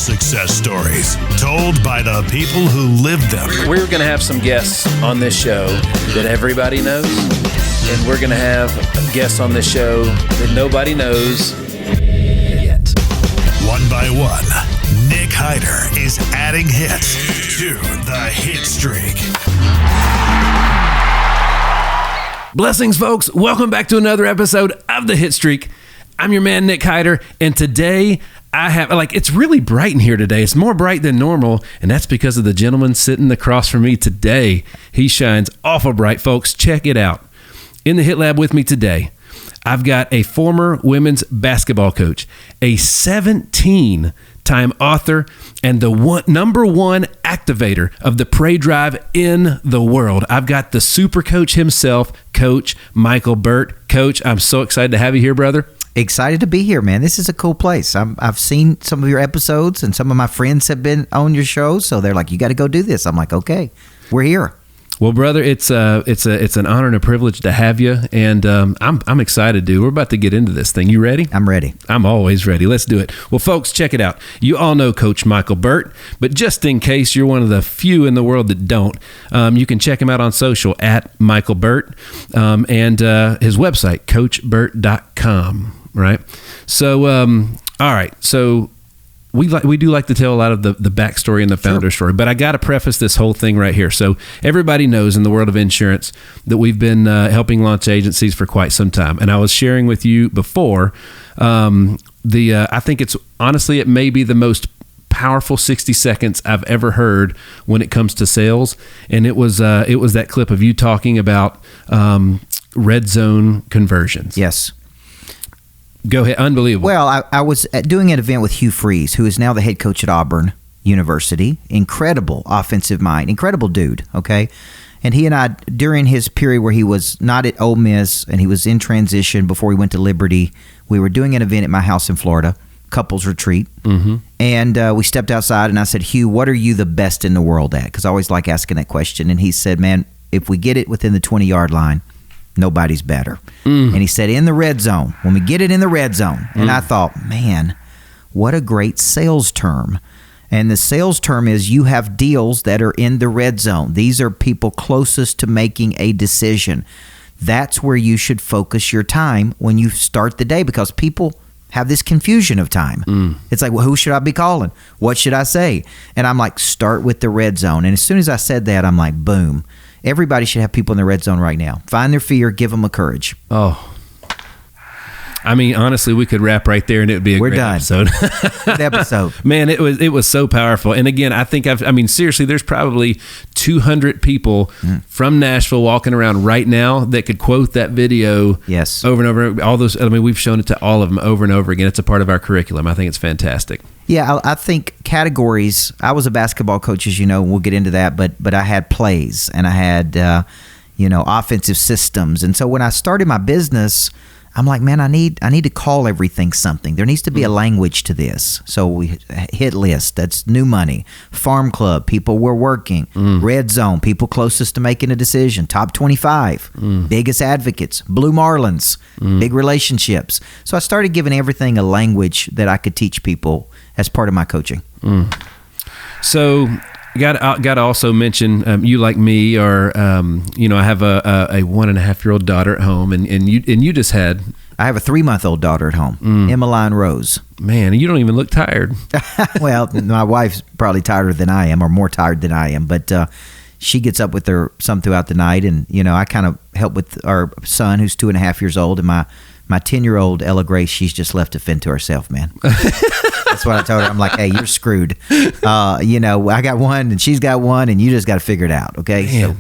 success stories told by the people who lived them. We're going to have some guests on this show that everybody knows, and we're going to have guests on this show that nobody knows yet. One by one, Nick Hyder is adding hits to the hit streak. Blessings, folks. Welcome back to another episode of the Hit Streak. I'm your man, Nick Hyder, and today I have, it's really bright in here today. It's more bright than normal, and that's because of the gentleman sitting across from me today. He shines awful bright, folks. Check it out. In the Hit Lab with me today, I've got a former women's basketball coach, a 17-time author, and the number one activator of the Pray Drive in the world. I've got the super coach himself, Coach Micheal Burt. Coach, I'm so excited to have you here, brother. Excited to be here, man. This is a cool place. I've seen some of your episodes, and some of my friends have been on your show, so they're like, "You got to go do this." I'm like, "Okay, we're here." Well, brother, it's an honor and a privilege to have you, and I'm excited, dude. We're about to get into this thing. You ready? I'm ready. I'm always ready. Let's do it. Well, folks, check it out. You all know Coach Micheal Burt, but just in case you're one of the few in the world that don't, you can check him out on social at Micheal Burt, and his website, coachburt.com. Right. So, all right. So we do like to tell a lot of the backstory and the founder story, but I got to preface this whole thing right here. So everybody knows in the world of insurance that we've been helping launch agencies for quite some time. And I was sharing with you before, I think it may be the most powerful 60 seconds I've ever heard when it comes to sales. And it was that clip of you talking about red zone conversions. Yes. Go ahead. Unbelievable. Well, I was doing an event with Hugh Freeze, who is now the head coach at Auburn University. Incredible offensive mind. Incredible dude, okay? And he and I, during his period where he was not at Ole Miss and he was in transition before he went to Liberty, we were doing an event at my house in Florida, couples retreat. Mm-hmm. And we stepped outside and I said, "Hugh, what are you the best in the world at?" Because I always like asking that question. And he said, "Man, if we get it within the 20-yard line, nobody's better." And he said, "In the red zone, when we get it in the red zone." And I thought, man, what a great sales term. And the sales term is you have deals that are in the red zone. These are people closest to making a decision. That's where you should focus your time when you start the day, because people have this confusion of time. It's like, well, who should I be calling? What should I say? And I'm like, start with the red zone. And as soon as I said that, I'm like, boom. Everybody should have people in the red zone right now. Find their fear, give them a courage. Oh, I mean, honestly, we could wrap right there and it would be a great episode. Good episode. Man, it was so powerful. And again, I think seriously, there's probably 200 people from Nashville walking around right now that could quote that video over and over. All those, we've shown it to all of them over and over again. It's a part of our curriculum. I think it's fantastic. Yeah, I think categories. I was a basketball coach, as you know. We'll get into that, but I had plays and I had offensive systems. And so when I started my business, I'm like, man, I need to call everything something. There needs to be a language to this. So we hit list, that's new money. Farm club, people we're working. Red zone, people closest to making a decision. Top 25, biggest advocates. Blue Marlins, big relationships. So I started giving everything a language that I could teach people as part of my coaching. So got to also mention, you like me, or I have a 1.5-year-old daughter at home, and you just had. I have a 3-month-old daughter at home, Emmeline Rose. Man, you don't even look tired. Well, my wife's probably tighter than I am, or more tired than I am, but she gets up with her some throughout the night, and I kind of help with our son, who's 2.5 years old, and my 10-year-old Ella Grace, she's just left to fend to herself, man. That's what I told her. I'm like, hey, you're screwed. I got one and she's got one, and you just got to figure it out. Okay. Man.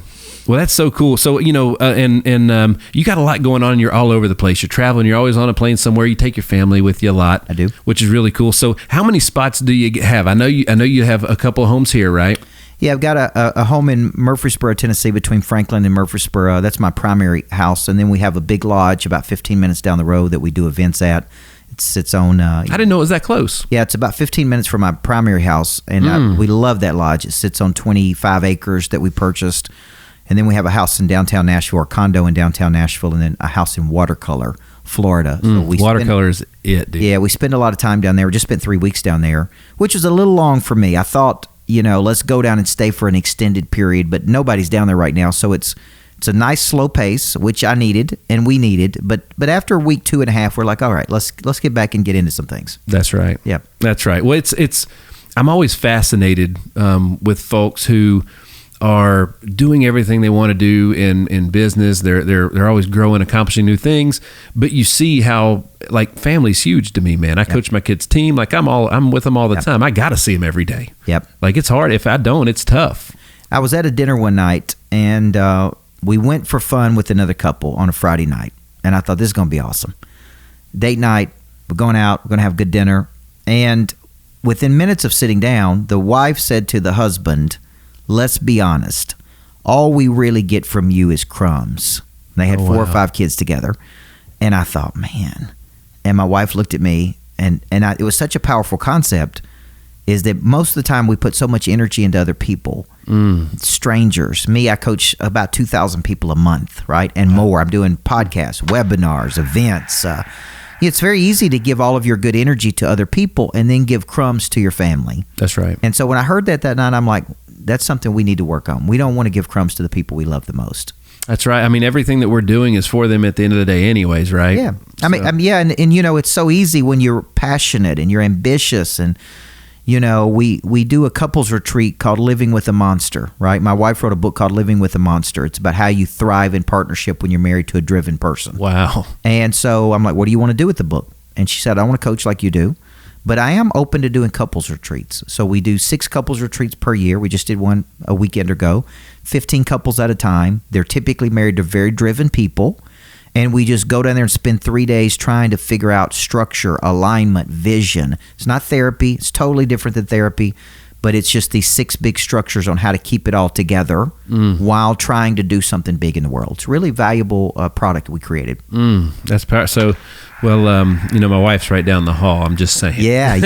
Well, that's so cool. So, you got a lot going on. You're all over the place. You're traveling. You're always on a plane somewhere. You take your family with you a lot. I do. Which is really cool. So how many spots do you have? I know you have a couple of homes here, right? Yeah, I've got a home in Murfreesboro, Tennessee, between Franklin and Murfreesboro. That's my primary house. And then we have a big lodge about 15 minutes down the road that we do events at. It sits on... I didn't know it was that close. Yeah, it's about 15 minutes from my primary house. And we love that lodge. It sits on 25 acres that we purchased. And then we have a house in downtown Nashville, or condo in downtown Nashville, and then a house in Watercolor, Florida. So Watercolor is it, dude. Yeah, we spend a lot of time down there. We just spent 3 weeks down there, which was a little long for me. I thought, let's go down and stay for an extended period, but nobody's down there right now, so it's a nice slow pace, which I needed and we needed. But after week 2.5, we're like, all right, let's get back and get into some things. That's right. Yeah, that's right. Well, it's I'm always fascinated with folks who are doing everything they want to do in business. They're always growing, accomplishing new things. But you see how family's huge to me, man. I coach my kids' team. I'm with them all the time. I got to see them every day. Yep. It's hard. If I don't, it's tough. I was at a dinner one night and we went for fun with another couple on a Friday night, and I thought this is going to be awesome. Date night. We're going out. We're going to have good dinner, and within minutes of sitting down, the wife said to the husband, "Let's be honest. All we really get from you is crumbs." And they had 4 or 5 kids together. And I thought, man. And my wife looked at me, and it was such a powerful concept, is that most of the time we put so much energy into other people, strangers. Me, I coach about 2,000 people a month, right? And more. I'm doing podcasts, webinars, events. It's very easy to give all of your good energy to other people and then give crumbs to your family. That's right. And so when I heard that night, I'm like, that's something we need to work on. We don't want to give crumbs to the people we love the most. That's right. I mean, everything that we're doing is for them at the end of the day anyways, right? Yeah. I mean, and it's so easy when you're passionate and you're ambitious. And, we do a couples retreat called Living with a Monster, right? My wife wrote a book called Living with a Monster. It's about how you thrive in partnership when you're married to a driven person. Wow. And so I'm like, what do you want to do with the book? And she said, I want to coach like you do. But I am open to doing couples retreats. So we do 6 couples retreats per year. We just did one a weekend ago. 15 couples at a time. They're typically married to very driven people. And we just go down there and spend 3 days trying to figure out structure, alignment, vision. It's not therapy. It's totally different than therapy. But it's just these 6 big structures on how to keep it all together while trying to do something big in the world. It's a really valuable product we created. That's powerful. So, well, my wife's right down the hall. I'm just saying. Yeah,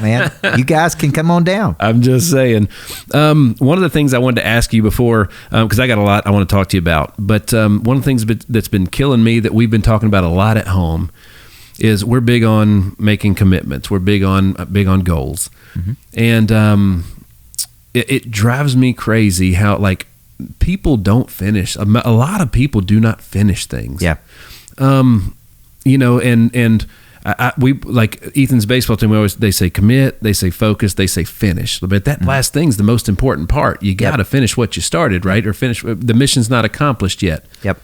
man. You guys can come on down. I'm just saying. One of the things I wanted to ask you before, because I got a lot I want to talk to you about, but one of the things that's been killing me that we've been talking about a lot at home is we're big on making commitments. We're big on goals. Mm-hmm. And it drives me crazy how people don't finish. A lot of people do not finish things. Yeah. And we like Ethan's baseball team. They say commit, they say focus, they say finish. But that last thing's the most important part. You got to finish what you started, right? Or finish the mission's not accomplished yet. Yep.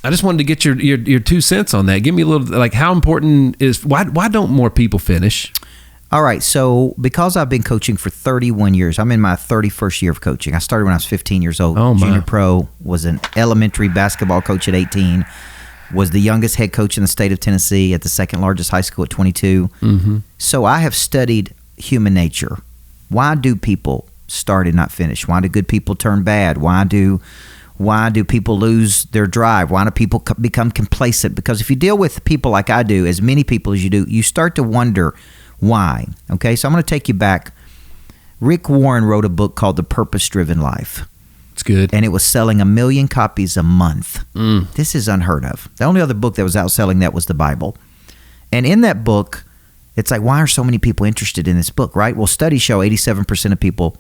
I just wanted to get your 2 cents on that. Give me a little how important is why don't more people finish? All right, so because I've been coaching for 31 years, I'm in my 31st year of coaching. I started when I was 15 years old. Oh, my. Junior pro, was an elementary basketball coach at 18, was the youngest head coach in the state of Tennessee at the second largest high school at 22. Mm-hmm. So I have studied human nature. Why do people start and not finish? Why do good people turn bad? Why do people lose their drive? Why do people become complacent? Because if you deal with people like I do, as many people as you do, you start to wonder why. Okay, so I'm going to take you back. Rick Warren wrote a book called The Purpose-Driven Life. It's good. And it was selling 1 million copies a month. This is unheard of. The only other book that was outselling that was the Bible. And in that book, it's like, why are so many people interested in this book, right? Well, studies show 87% of people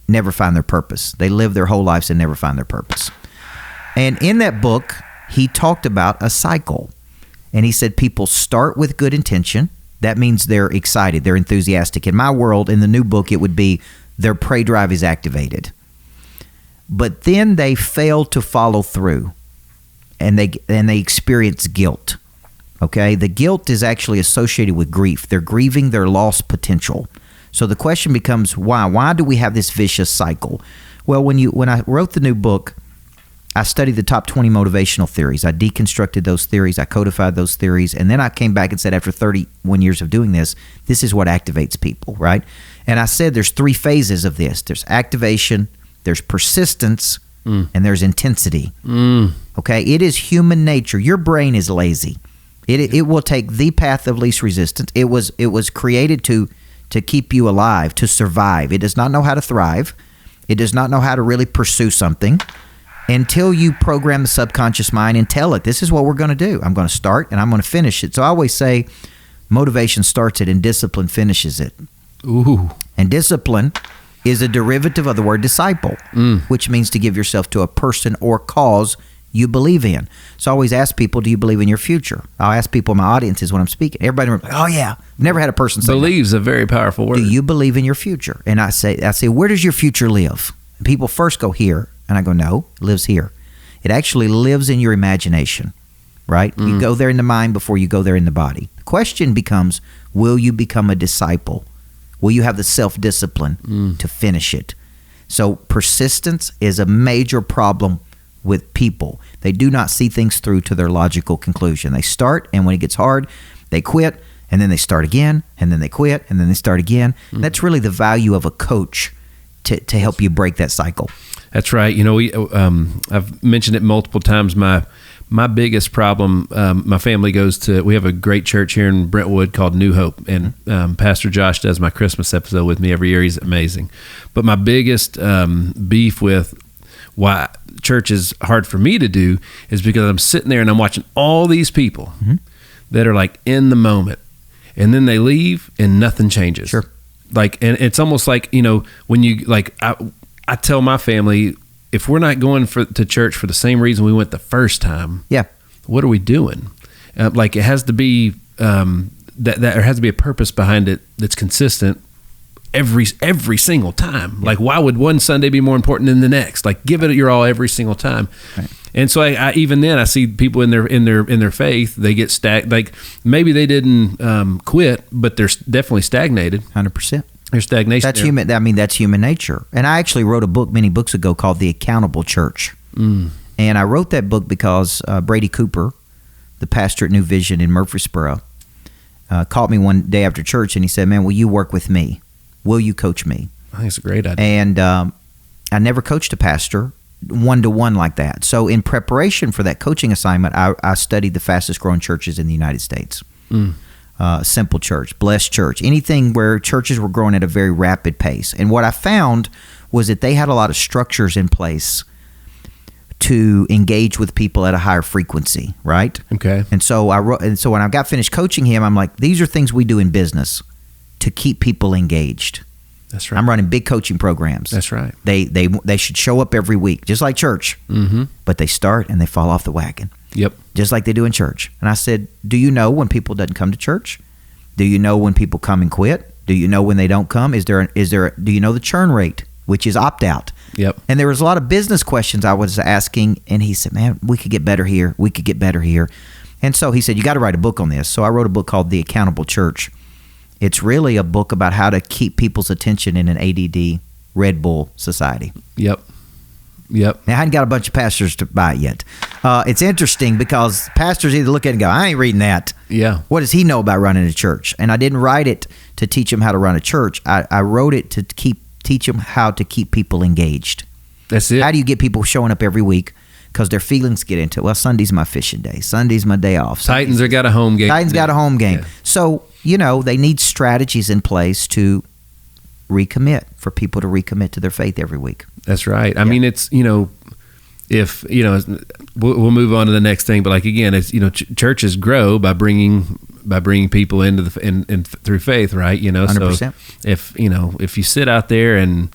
never find their purpose. They live their whole lives and never find their purpose. And in that book, he talked about a cycle. And he said people start with good intention. That means they're excited, they're enthusiastic. In my world, in the new book, it would be their prey drive is activated. But then they fail to follow through, and they experience guilt. Okay, the guilt is actually associated with grief. They're grieving their lost potential. So the question becomes, why? Why do we have this vicious cycle? Well, when I wrote the new book, I studied the top 20 motivational theories. I deconstructed those theories. I codified those theories. And then I came back and said, after 31 years of doing this, this is what activates people, right? And I said there's 3 phases of this. There's activation, there's persistence, and there's intensity. Okay? It is human nature. Your brain is lazy. It will take the path of least resistance. It was created to keep you alive, to survive. It does not know how to thrive. It does not know how to really pursue something. until you program the subconscious mind and tell it, this is what we're going to do. I'm going to start and I'm going to finish it. So I always say motivation starts it and discipline finishes it. Ooh. And discipline is a derivative of the word disciple, which means to give yourself to a person or cause you believe in. So I always ask people, do you believe in your future? I'll ask people in my audiences when I'm speaking. Everybody, oh yeah. I've never had a person say Believe's a very powerful word. Do you believe in your future? And I say, where does your future live? And people first go here, and I go, no, it lives here. It actually lives in your imagination, right? You go there in the mind before you go there in the body. The question becomes, will you become a disciple? Will you have the self-discipline to finish it? So persistence is a major problem with people. They do not see things through to their logical conclusion. They start, and when it gets hard, they quit, and then they start again, and then they quit, and then they start again. That's really the value of a coach to help you break that cycle. That's right. You know, I've mentioned it multiple times. My biggest problem, my family we have a great church here in Brentwood called New Hope, and Pastor Josh does my Christmas episode with me every year. He's amazing. But my biggest beef with why church is hard for me to do is because I'm sitting there and I'm watching all these people that are like in the moment, and then they leave and nothing changes. Sure. Like, and it's almost like, you know, when you like, I tell my family, if we're not going to church for the same reason we went the first time, what are we doing? Like, it has to be that there has to be a purpose behind it that's consistent every single time. Like, why would one Sunday be more important than the next? Like, give it your all every single time. Right. And so I even then I see people in their faith, they get like maybe they didn't quit, but they're definitely stagnated. 100%. There's stagnation. That's human. I mean, that's human nature. And I actually wrote a book many books ago called The Accountable Church. And I wrote that book because Brady Cooper, the pastor at New Vision in Murfreesboro, called me one day after church and he said, "Man, will you work with me? Will you coach me?" I think it's a great idea. And I never coached a pastor one-to-one like that. So in preparation for that coaching assignment, I studied the fastest growing churches in the United States. Simple Church, Blessed Church, anything where churches were growing at a very rapid pace. And what I found was that they had a lot of structures in place to engage with people at a higher frequency, right? Okay. And so when I got finished coaching him, I'm like, these are things we do in business to keep people engaged. That's right. I'm running big coaching programs. That's right. They should show up every week, just like church. But they start and they fall off the wagon. Yep. Just like they do in church. And I said, do you know when people doesn't come to church? Do you know when people come and quit? Do you know when they don't come? Do you know the churn rate, which is opt out? Yep. And there was a lot of business questions I was asking, and he said, "Man, we could get better here. We could get better here." And so he said, "You got to write a book on this." So I wrote a book called The Accountable Church. It's really a book about how to keep people's attention in an ADD Red Bull society. Yep. Now, I hadn't got a bunch of pastors to buy it yet. It's interesting because pastors either look at it and go, "I ain't reading that." Yeah. What does he know about running a church? And I didn't write it to teach him how to run a church. I wrote it to teach them how to keep people engaged. That's it. How do you get people showing up every week? Because their feelings get into it. Well, Sunday's my fishing day. Sunday's my day off. Titans got a home game. Titans got a home game. Yeah. So, they need strategies in place to recommit, for people to recommit to their faith every week. That's right. I mean, it's, if, we'll move on to the next thing, but like, again, it's, churches grow by bringing people into through faith, right? 100%. So if you sit out there and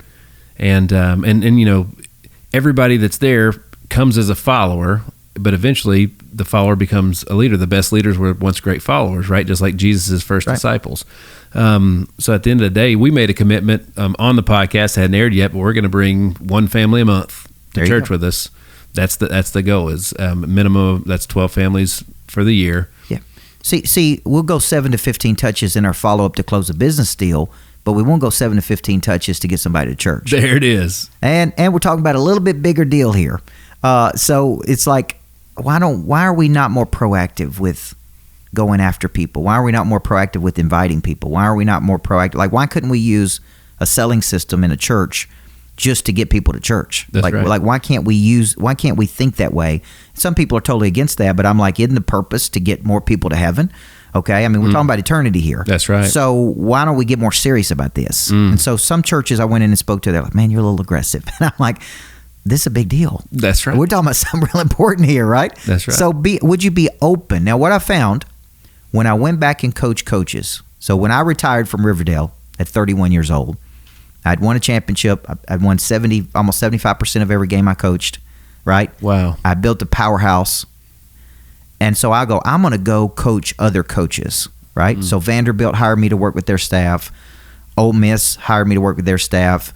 everybody that's there comes as a follower, but eventually the follower becomes a leader. The best leaders were once great followers, right? Just like Jesus' first disciples. So at the end of the day, we made a commitment on the podcast, hadn't aired yet, but we're going to bring one family a month to church with us. That's the goal, is minimum, that's 12 families for the year. Yeah. See, we'll go 7 to 15 touches in our follow-up to close a business deal, but we won't go 7 to 15 touches to get somebody to church. There it is. And we're talking about a little bit bigger deal here. So it's like, why are we not more proactive with going after people? Why are we not more proactive with inviting people? Why are we not more proactive? Like, why couldn't we use a selling system in a church just to get people to church? That's right. Like, why can't we think that way? Some people are totally against that, but I'm like, isn't the purpose to get more people to heaven? Okay, I mean, we're talking about eternity here. That's right. So why don't we get more serious about this? And so some churches I went in and spoke to, they're like, "Man, you're a little aggressive." And I'm like, this is a big deal. That's right. We're talking about something real important here, right? That's right. So would you be open? Now, what I found when I went back and coached coaches, so when I retired from Riverdale at 31 years old, I'd won a championship. I'd won almost 75% of every game I coached, right? Wow. I built a powerhouse. And so I'm going to go coach other coaches, right? So Vanderbilt hired me to work with their staff. Ole Miss hired me to work with their staff.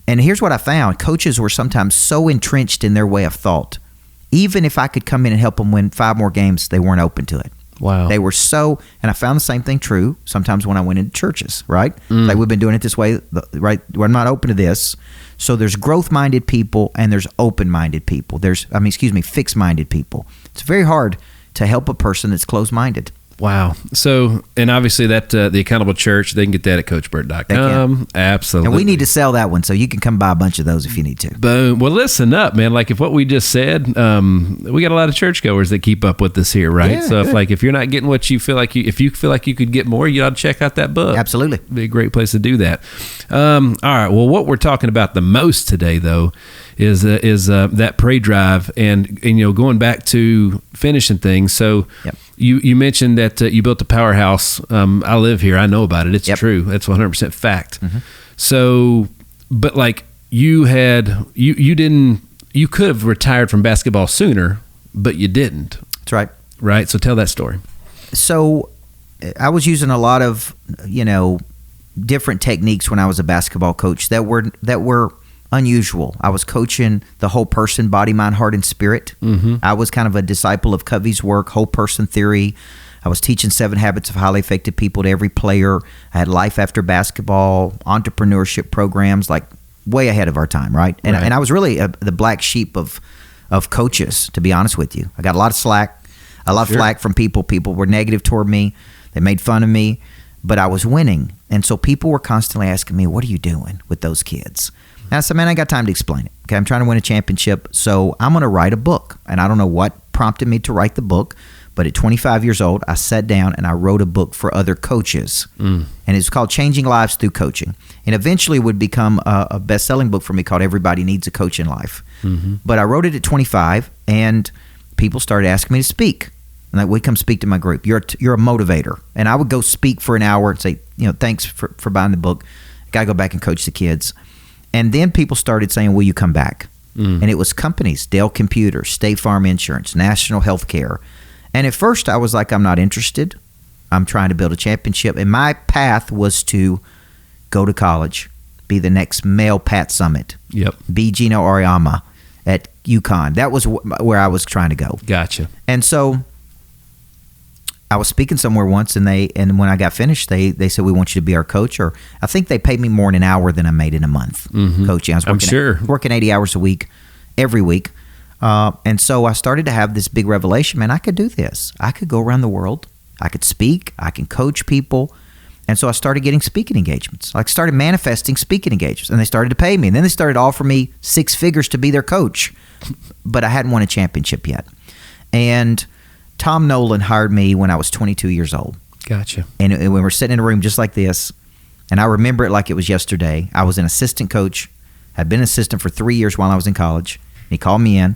And here's what I found. Coaches were sometimes so entrenched in their way of thought. Even if I could come in and help them win 5 more games, they weren't open to it. Wow. They were so, and I found the same thing true sometimes when I went into churches, right? Like, we've been doing it this way, right? We're not open to this. So there's growth-minded people and there's open-minded people. Fixed-minded people. It's very hard to help a person that's closed-minded. Wow. So, and obviously that the Accountable Church, they can get that at CoachBurt.com. Absolutely. And we need to sell that one, so you can come buy a bunch of those if you need to. Boom. Well, listen up, man. Like, if what we just said, we got a lot of churchgoers that keep up with us here, right? Yeah, so good. if you're not getting what you feel like if you feel like you could get more, you ought to check out that book. Absolutely. It'd be a great place to do that. All right. Well, what we're talking about the most today, though, is that pray drive and going back to finishing things. So Yep. you mentioned that you built a powerhouse. I live here. I know about it. It's Yep. true. That's 100% fact. So, but like you could have retired from basketball sooner, but you didn't. That's right. Right. So tell that story. So I was using a lot of, different techniques when I was a basketball coach that were unusual. I was coaching the whole person, body, mind, heart, and spirit. I was kind of a disciple of Covey's work, whole person theory. I was teaching 7 Habits of Highly Effective People to every player. I had life after basketball, entrepreneurship programs, like way ahead of our time, right? And I was really the black sheep of coaches, to be honest with you. I got a lot of slack, flack from people. People were negative toward me. They made fun of me, but I was winning. And so people were constantly asking me, what are you doing with those kids? And I said, man, I ain't got time to explain it. Okay, I'm trying to win a championship, so I'm going to write a book. And I don't know what prompted me to write the book, but at 25 years old, I sat down and I wrote a book for other coaches. And it's called Changing Lives Through Coaching. And eventually would become a best-selling book for me called Everybody Needs a Coach in Life. But I wrote it at 25, and people started asking me to speak. And like, would come speak to my group. You're a motivator. And I would go speak for an hour and say, thanks for buying the book. Got to go back and coach the kids. And then people started saying, will you come back? And it was companies, Dell Computers, State Farm Insurance, National Healthcare. And at first I was like, I'm not interested. I'm trying to build a championship. And my path was to go to college, be the next male Pat Summitt, be Gino Auriemma at UConn. That was where I was trying to go. Gotcha. And so I was speaking somewhere once, and when I got finished, they said, we want you to be our coach. Or I think they paid me more in an hour than I made in a month coaching. I was working 80 hours a week, every week. And so I started to have this big revelation, man, I could do this. I could go around the world. I could speak. I can coach people. And so I started getting speaking engagements. I started manifesting speaking engagements, and they started to pay me. And then they started to offer me 6 figures to be their coach. But I hadn't won a championship yet. And Tom Nolan hired me when I was 22 years old. Gotcha. And we were sitting in a room just like this, and I remember it like it was yesterday. I was an assistant coach. I'd been an assistant for 3 years while I was in college. He called me in,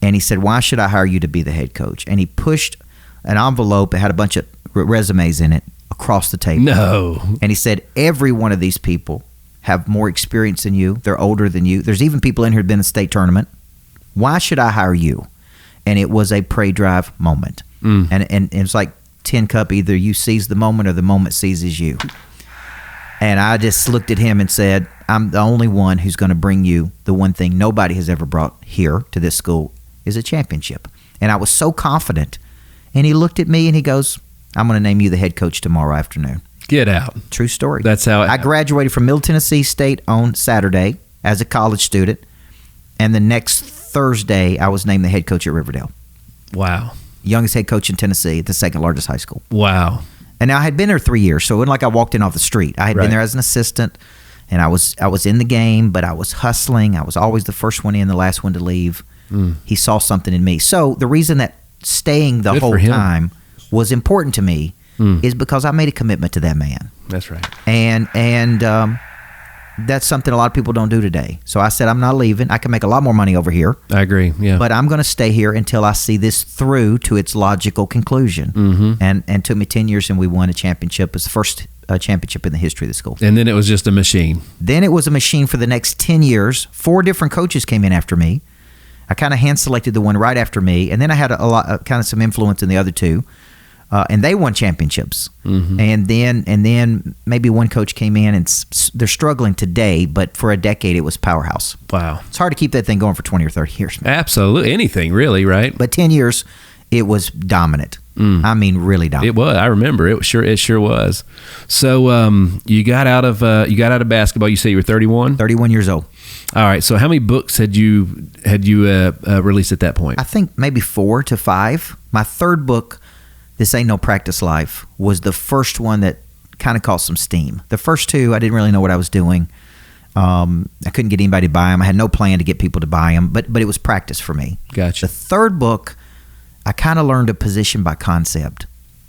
and he said, why should I hire you to be the head coach? And he pushed an envelope that had a bunch of resumes in it across the table. No. And he said, every one of these people have more experience than you. They're older than you. There's even people in here who've been in the state tournament. Why should I hire you? And it was a pray drive moment. And it's like Tin Cup, either you seize the moment or the moment seizes you. And I just looked at him and said, I'm the only one who's going to bring you the one thing nobody has ever brought here to this school is a championship. And I was so confident. And he looked at me and he goes, I'm going to name you the head coach tomorrow afternoon. Get out. True story. That's how I graduated from Middle Tennessee State on Saturday as a college student. And the next Thursday, I was named the head coach at Riverdale. Wow. Youngest head coach in Tennessee, the second largest high school. Wow. And now I had been there 3 years, so it wasn't like I walked in off the street. I had been there as an assistant, and I was in the game, but I was hustling. I was always the first one in, the last one to leave. He saw something in me. So the reason that staying the whole time was important to me is because I made a commitment to that man. That's right. And that's something a lot of people don't do today. So I said, I'm not leaving. I can make a lot more money over here. I agree. Yeah. But I'm going to stay here until I see this through to its logical conclusion. Mm-hmm. And it took me 10 years, and we won a championship. It was the first championship in the history of the school. And then it was just a machine. Then it was a machine for the next 10 years. 4 different coaches came in after me. I kind of hand-selected the one right after me. And then I had a lot, kind of some influence in the other 2. And they won championships. Mm-hmm. And then maybe one coach came in, and they're struggling today, but for a decade it was powerhouse. Wow. It's hard to keep that thing going for 20 or 30 years, man. Absolutely. Anything, really, right? But 10 years, it was dominant. I mean, really dominant. It was. I remember. It sure was. So you got out of basketball. You say you were 31? 31 years old. All right. So how many books had you released at that point? I think maybe 4 to 5. My third book, This Ain't No Practice Life, was the first one that kind of caught some steam. The first 2, I didn't really know what I was doing. I couldn't get anybody to buy them. I had no plan to get people to buy them, but it was practice for me. Gotcha. The third book, I kind of learned a position by concept.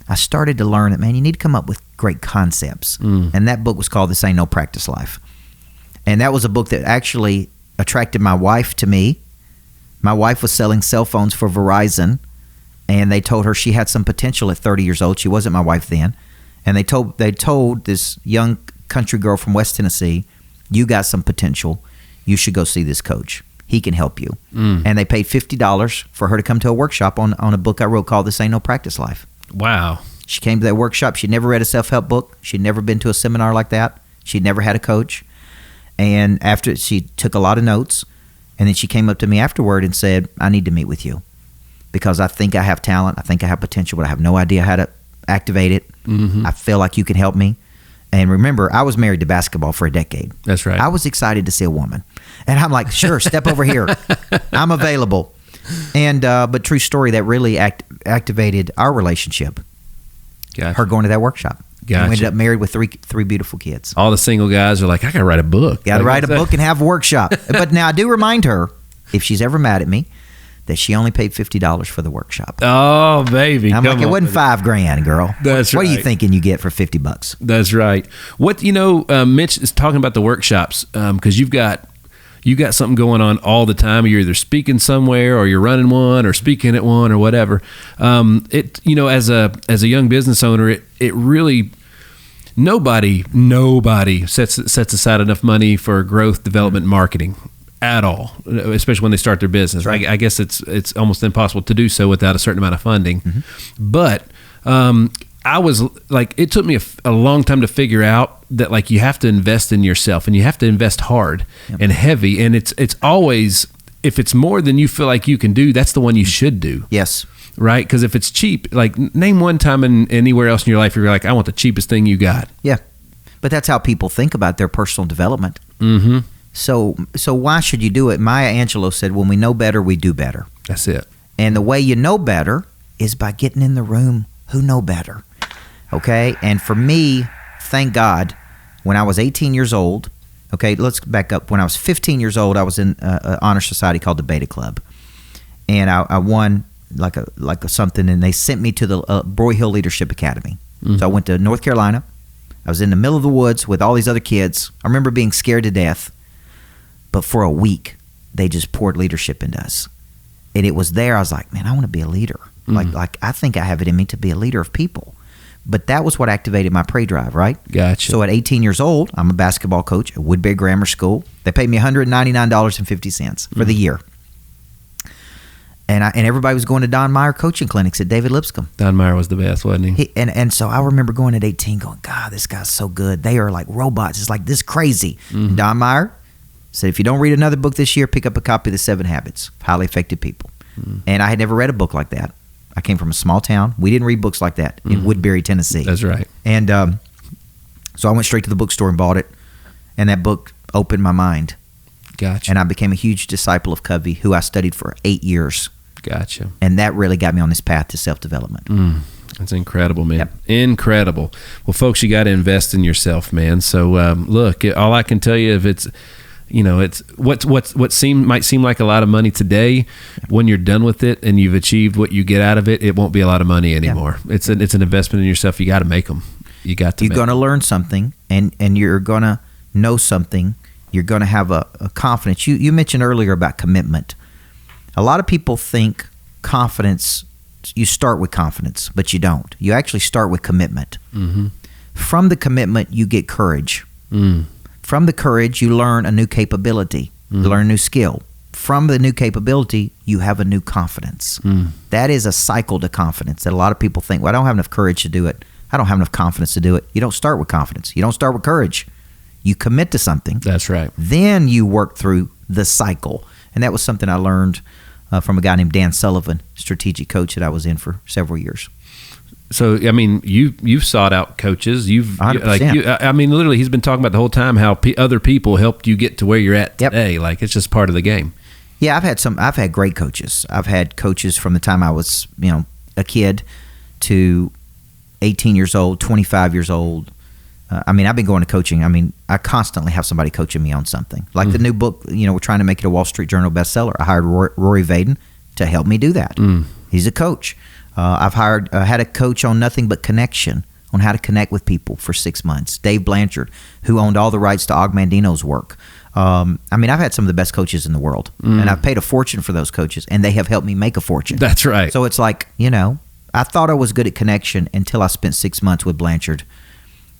I started to learn that, man, you need to come up with great concepts. And that book was called This Ain't No Practice Life. And that was a book that actually attracted my wife to me. My wife was selling cell phones for Verizon, and they told her she had some potential at 30 years old. She wasn't my wife then. And they told this young country girl from West Tennessee, you got some potential. You should go see this coach. He can help you. And they paid $50 for her to come to a workshop on a book I wrote called This Ain't No Practice Life. Wow. She came to that workshop. She'd never read a self-help book. She'd never been to a seminar like that. She'd never had a coach. And after, she took a lot of notes. And then she came up to me afterward and said, I need to meet with you because I think I have talent. I think I have potential, but I have no idea how to activate it. Mm-hmm. I feel like you can help me. And remember, I was married to basketball for a decade. That's right. I was excited to see a woman. And I'm like, sure, step over here. I'm available. And but true story, that really activated our relationship. Gotcha. Her going to that workshop. Gotcha. And we ended up married with three beautiful kids. All the single guys are like, I got to write a book. Got to write a book and have a workshop. But now I do remind her, if she's ever mad at me, that she only paid $50 for the workshop. Oh, baby. I'm like, it wasn't $5,000, girl. That's what right. are you thinking you get for $50? That's right. What, Mitch is talking about the workshops, because you've got something going on all the time. You're either speaking somewhere or you're running one or speaking at one or whatever. As a young business owner, it really, nobody sets aside enough money for growth, development, marketing at all, especially when they start their business. Right. I guess it's almost impossible to do so without a certain amount of funding. Mm-hmm. But I was like, it took me a long time to figure out that, like, you have to invest in yourself and you have to invest hard and heavy. And it's always, if it's more than you feel like you can do, that's the one you should do. Yes. Right? Because if it's cheap, like, name one time anywhere else in your life you're like, I want the cheapest thing you got. Yeah. But that's how people think about their personal development. Mm-hmm. So why should you do it? Maya Angelou said, when we know better, we do better. That's it. And the way you know better is by getting in the room who know better. Okay? And for me, thank God, when I was 18 years old, okay, let's back up. When I was 15 years old, I was in an honor society called the Beta Club. And I won like a something, and they sent me to the Broy Hill Leadership Academy. Mm-hmm. So I went to North Carolina. I was in the middle of the woods with all these other kids. I remember being scared to death. But for a week, they just poured leadership into us. And it was there, I was like, man, I want to be a leader. Like I think I have it in me to be a leader of people. But that was what activated my prey drive, right? Gotcha. So at 18 years old, I'm a basketball coach at Woodbury Grammar School. They paid me $199.50 for the year. And everybody was going to Don Meyer coaching clinics at David Lipscomb. Don Meyer was the best, wasn't he? And so I remember going at 18 going, God, this guy's so good. They are like robots. It's like this crazy. Mm-hmm. Don Meyer said, if you don't read another book this year, pick up a copy of The 7 Habits of Highly Effective People. Mm-hmm. And I had never read a book like that. I came from a small town. We didn't read books like that in Woodbury, Tennessee. That's right. And so I went straight to the bookstore and bought it. And that book opened my mind. Gotcha. And I became a huge disciple of Covey, who I studied for 8 years. Gotcha. And that really got me on this path to self-development. That's incredible, man. Yep. Incredible. Well, folks, you got to invest in yourself, man. So look, all I can tell you, if it's what might seem like a lot of money today, when you're done with it and you've achieved what you get out of it, it won't be a lot of money anymore. Yeah. It's an investment in yourself. You got to make them. You got to. You're going to learn something, and you're going to know something. You're going to have a confidence. You mentioned earlier about commitment. A lot of people think confidence, you start with confidence, but you don't. You actually start with commitment. Mm-hmm. From the commitment, you get courage. Mm. From the courage, you learn a new capability. Mm. You learn a new skill. From the new capability, you have a new confidence. Mm. That is a cycle to confidence that a lot of people think, well, I don't have enough courage to do it. I don't have enough confidence to do it. You don't start with confidence. You don't start with courage. You commit to something. That's right. Then you work through the cycle. And that was something I learned from a guy named Dan Sullivan, strategic coach that I was in for several years. So, I mean, you've sought out coaches. You've 100%. I mean, literally, he's been talking about the whole time how other people helped you get to where you're at Yep. today. Like, it's just part of the game. Yeah, I've had great coaches. I've had coaches from the time I was, a kid to 18 years old, 25 years old. I've been going to coaching. I constantly have somebody coaching me on something. Like the new book, we're trying to make it a Wall Street Journal bestseller. I hired Rory Vaden to help me do that. He's a coach. I've had a coach on nothing but connection, on how to connect with people for 6 months. Dave Blanchard, who owned all the rights to Og Mandino's work. I've had some of the best coaches in the world, and I've paid a fortune for those coaches, and they have helped me make a fortune. That's right. So it's like, I thought I was good at connection until I spent 6 months with Blanchard.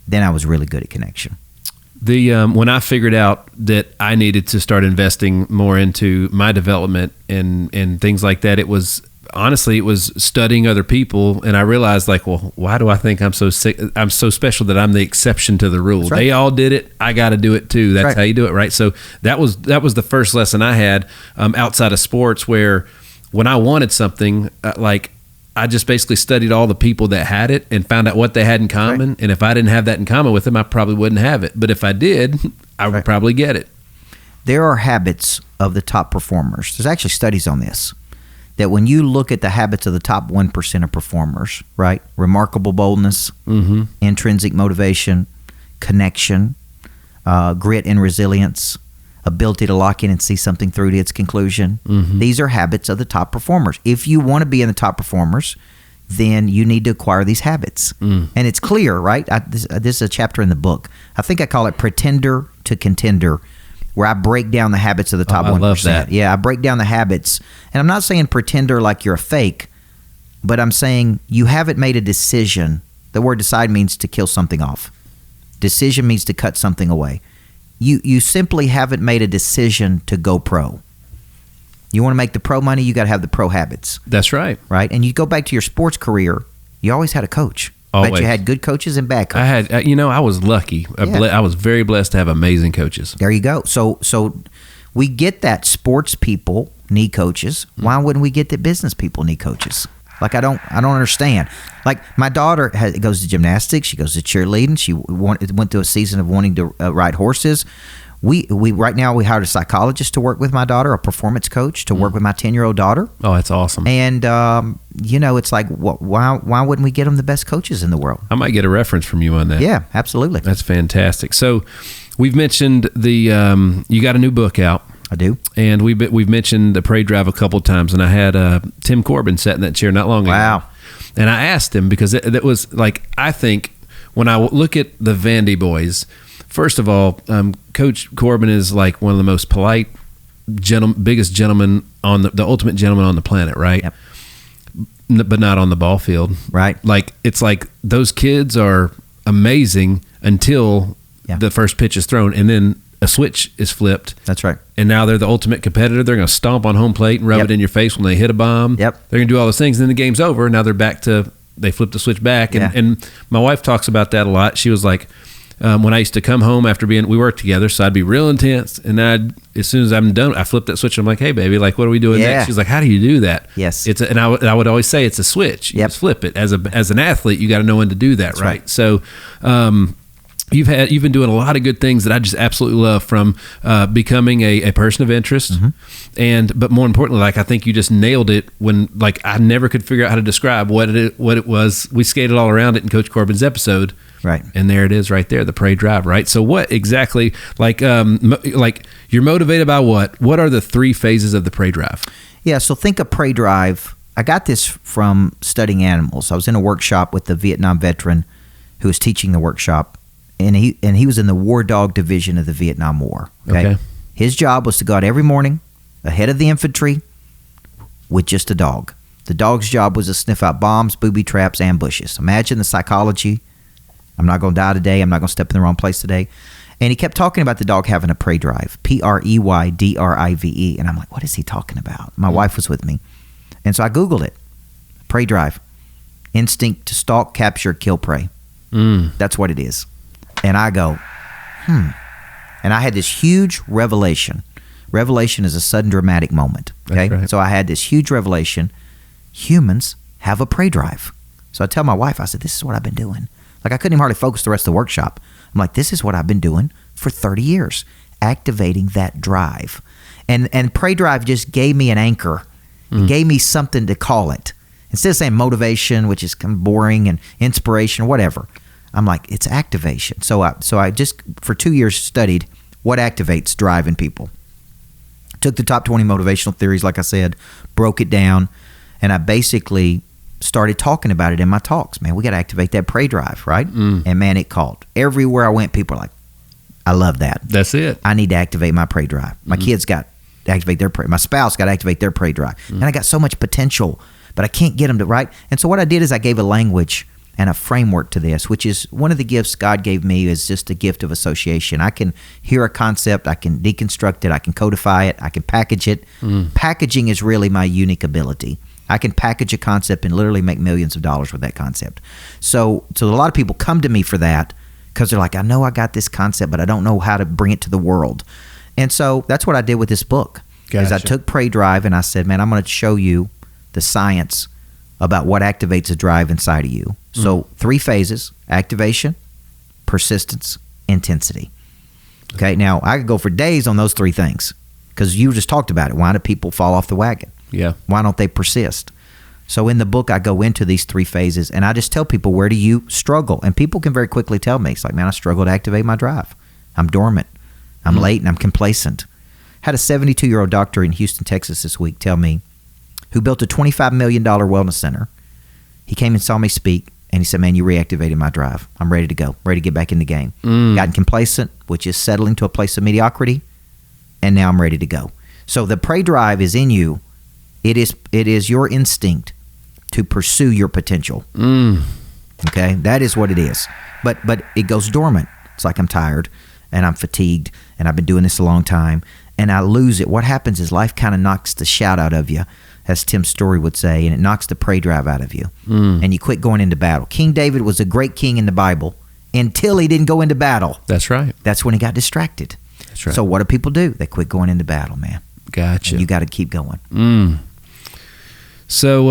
Then I was really good at connection. When I figured out that I needed to start investing more into my development and things like that, it was studying other people, and I realized, like, well, why do I think I'm so special that I'm the exception to the rule? Right. They all did it, I got to do it too. That's right. how you do it, right? So that was the first lesson I had outside of sports, where when I wanted something, I just basically studied all the people that had it and found out what they had in common. Right. And if I didn't have that in common with them, I probably wouldn't have it. But if I did, I would probably get it. There are habits of the top performers. There's actually studies on this, that when you look at the habits of the top 1% of performers, right? Remarkable boldness, intrinsic motivation, connection, grit and resilience, ability to lock in and see something through to its conclusion. These are habits of the top performers. If you want to be in the top performers, then you need to acquire these habits. And it's clear, right? This is a chapter in the book. I think I call it Pretender to Contender, where I break down the habits of the top 1%. I love that. Yeah, I break down the habits. And I'm not saying pretender like you're a fake, but I'm saying you haven't made a decision. The word decide means to kill something off. Decision means to cut something away. You simply haven't made a decision to go pro. You want to make the pro money, you got to have the pro habits. That's right. Right? And you go back to your sports career, you always had a coach. Always. But you had good coaches and bad coaches. I had, I was lucky. Yeah. I was very blessed to have amazing coaches. There you go. So we get that sports people need coaches. Why wouldn't we get that business people need coaches? Like, I don't understand. Like, my daughter goes to gymnastics. She goes to cheerleading. She went through a season of wanting to ride horses. We right now we hired a psychologist to work with my daughter, a performance coach to work with my 10-year-old daughter. Oh, that's awesome. And it's like, why wouldn't we get them the best coaches in the world? I might get a reference from you on that. Yeah, absolutely. That's fantastic. So, we've mentioned you got a new book out. I do. And we've mentioned the Parade Drive a couple of times, and I had Tim Corbin sat in that chair not long ago. Wow. And I asked him, because it was like, I think when I look at the Vandy boys, first of all, Coach Corbin is like one of the most polite, biggest gentlemen the ultimate gentleman on the planet, right? Yep. But not on the ball field. Right. Like, it's like those kids are amazing until the first pitch is thrown, and then a switch is flipped. That's right. And now they're the ultimate competitor. They're going to stomp on home plate and rub it in your face when they hit a bomb. Yep. They're going to do all those things. And then the game's over. Now they're back to, they flip the switch back. And my wife talks about that a lot. She was like, when I used to come home after we worked together, so I'd be real intense. And as soon as I'm done, I flip that switch. And I'm like, hey, baby, like, what are we doing next? She's like, how do you do that? Yes. And I would always say it's a switch. You just flip it. As an athlete, you got to know when to do that, right? So, you've been doing a lot of good things that I just absolutely love, from becoming a person of interest, but more importantly, like, I think you just nailed it when, like, I never could figure out how to describe what it was. We skated all around it in Coach Corbin's episode, right? And there it is, right there, the Parade Drive, right? So what exactly, like you're motivated by what? What are the 3 phases of the Parade Drive? Yeah, so think of Parade Drive. I got this from studying animals. I was in a workshop with the Vietnam veteran who was teaching the workshop. and he was in the War Dog Division of the Vietnam War. Okay? His job was to go out every morning ahead of the infantry with just a dog. The dog's job was to sniff out bombs, booby traps, ambushes. Imagine the psychology. I'm not going to die today. I'm not going to step in the wrong place today. And he kept talking about the dog having a prey drive, PREYDRIVE. And I'm like, what is he talking about? My wife was with me. And so I Googled it. Prey drive. Instinct to stalk, capture, kill prey. That's what it is. And I go, And I had this huge revelation. Revelation is a sudden dramatic moment. Okay. Right. So I had this huge revelation. Humans have a prey drive. So I tell my wife, I said, this is what I've been doing. Like, I couldn't even hardly focus the rest of the workshop. I'm like, this is what I've been doing for 30 years, activating that drive. And prey drive just gave me an anchor. It gave me something to call it. Instead of saying motivation, which is kind of boring, and inspiration, whatever, I'm like, it's activation. So I just, for 2 years, studied what activates drive in people. Took the top 20 motivational theories, like I said, broke it down, and I basically started talking about it in my talks. Man, we got to activate that prey drive, right? And man, it caught. Everywhere I went, people were like, I love that. That's it. I need to activate my prey drive. My kids got to activate their prey. My spouse got to activate their prey drive. And I got so much potential, but I can't get them to, right? And so what I did is I gave a language and a framework to this, which is one of the gifts God gave me, is just a gift of association. I can hear a concept, I can deconstruct it, I can codify it, I can package it. Packaging is really my unique ability. I can package a concept and literally make millions of dollars with that concept. So a lot of people come to me for that because they're like, I know I got this concept, but I don't know how to bring it to the world. And so that's what I did with this book. Is I took Prey Drive and I said, man, I'm going to show you the science about what activates a drive inside of you. So 3 phases: activation, persistence, intensity. Okay, now I could go for days on those 3 things because you just talked about it. Why do people fall off the wagon? Yeah. Why don't they persist? So in the book, I go into these 3 phases, and I just tell people, where do you struggle? And people can very quickly tell me. It's like, man, I struggle to activate my drive. I'm dormant. I'm late, and I'm complacent. Had a 72-year-old doctor in Houston, Texas this week tell me, who built a $25 million wellness center. He came and saw me speak, and he said, man, you reactivated my drive. I'm ready to go, ready to get back in the game. Gotten complacent, which is settling to a place of mediocrity, and now I'm ready to go. So the prey drive is in you. It is your instinct to pursue your potential. Okay, that is what it is. But it goes dormant. It's like, I'm tired and I'm fatigued and I've been doing this a long time and I lose it. What happens is life kind of knocks the shout out of you, as Tim Story would say, and it knocks the prey drive out of you. And you quit going into battle. King David was a great king in the Bible until he didn't go into battle. That's right. That's when he got distracted. That's right. So what do people do? They quit going into battle, man. Gotcha. And you got to keep going. So,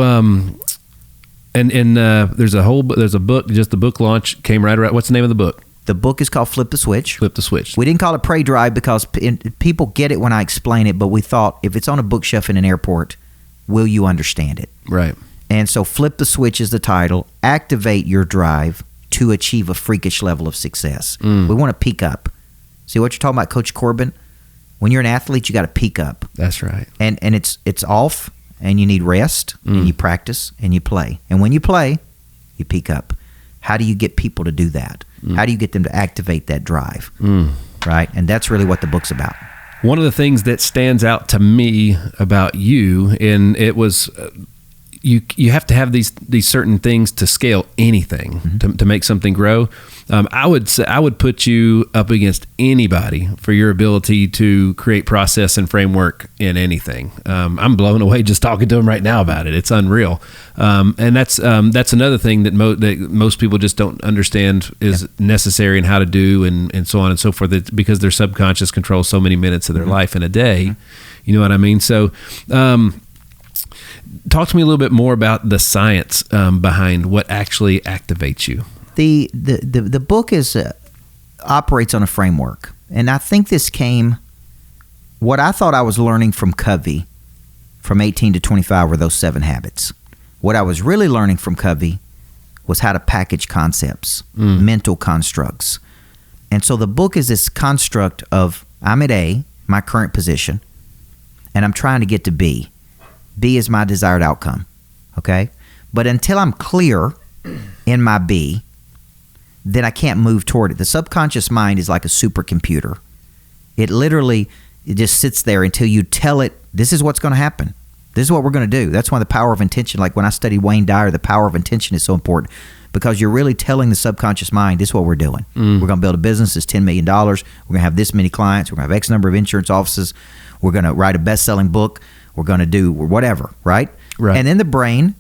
there's a book, just the book launch came right around. What's the name of the book? The book is called Flip the Switch. Flip the Switch. We didn't call it Prey Drive because people get it when I explain it, but we thought if it's on a bookshelf in an airport, will you understand it? Right. And so Flip the Switch is the title. Activate your drive to achieve a freakish level of success. We want to peak up. See what you're talking about, Coach Corbin? When you're an athlete, you got to peak up. That's right. And it's off. And you need rest, and you practice, and you play. And when you play, you peak up. How do you get people to do that? How do you get them to activate that drive? Right? And that's really what the book's about. One of the things that stands out to me about you, and it was, you have to have these certain things to scale anything, to make something grow. I would put you up against anybody for your ability to create process and framework in anything. I'm blown away just talking to him right now about it. It's unreal. And that's another thing that most people just don't understand is necessary and how to do and so on and so forth, because their subconscious controls so many minutes of their life in a day. You know what I mean? So, talk to me a little bit more about the science behind what actually activates you. The book operates on a framework, and I think this came. What I thought I was learning from Covey, from 18 to 25, were those 7 habits. What I was really learning from Covey was how to package concepts, mental constructs, and so the book is this construct of, I'm at A, my current position, and I'm trying to get to B. B is my desired outcome, okay? But until I'm clear in my B, then I can't move toward it. The subconscious mind is like a supercomputer. It just sits there until you tell it, this is what's going to happen. This is what we're going to do. That's why the power of intention, like when I studied Wayne Dyer, the power of intention is so important, because you're really telling the subconscious mind, this is what we're doing. We're going to build a business that's $10 million. We're going to have this many clients. We're going to have X number of insurance offices. We're going to write a best-selling book. We're going to do whatever, right? And then the brain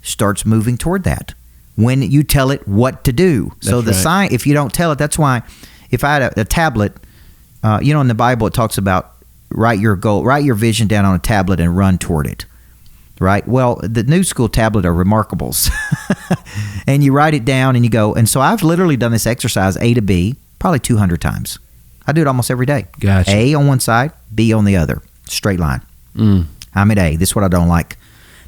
starts moving toward that when you tell it what to do. So the sign, if you don't tell it, that's why if I had a tablet, in the Bible it talks about write your goal, write your vision down on a tablet and run toward it, right? Well, the new school tablet are remarkables. And you write it down and you go. And so I've literally done this exercise A to B probably 200 times. I do it almost every day. Gotcha. A on one side, B on the other, straight line. I'm at A. This is what I don't like.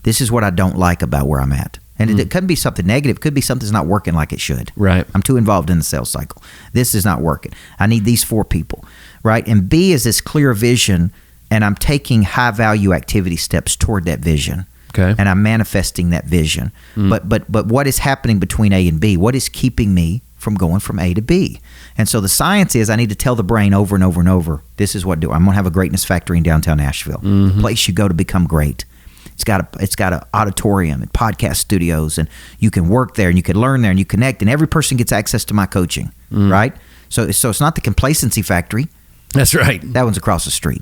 This is what I don't like about where I'm at. And it couldn't be something negative. It could be something's not working like it should. Right. I'm too involved in the sales cycle. This is not working. I need these 4 people, right? And B is this clear vision, and I'm taking high-value activity steps toward that vision. Okay. And I'm manifesting that vision. But what is happening between A and B? What is keeping me from going from A to B? And so the science is I need to tell the brain over and over and over, this is what I'm going to have a greatness factory in downtown Nashville, the place you go to become great. It's got an auditorium and podcast studios, and you can work there and you can learn there and you connect, and every person gets access to my coaching, right? So it's not the complacency factory. That's right. That one's across the street.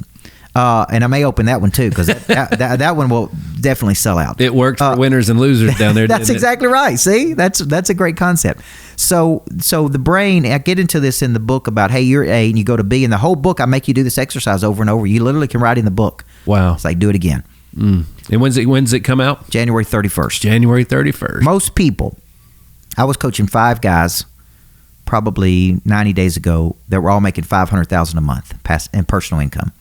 And I may open that one too, because that one will definitely sell out. It worked for winners and losers down there. That's exactly right. See, that's a great concept. So the brain, I get into this in the book about, hey, you're A and you go to B, and the whole book I make you do this exercise over and over. You literally can write in the book. Wow. It's like, do it again. And when's it come out? January 31st. January 31st. Most people, I was coaching 5 guys probably 90 days ago that were all making $500,000 a month in personal income.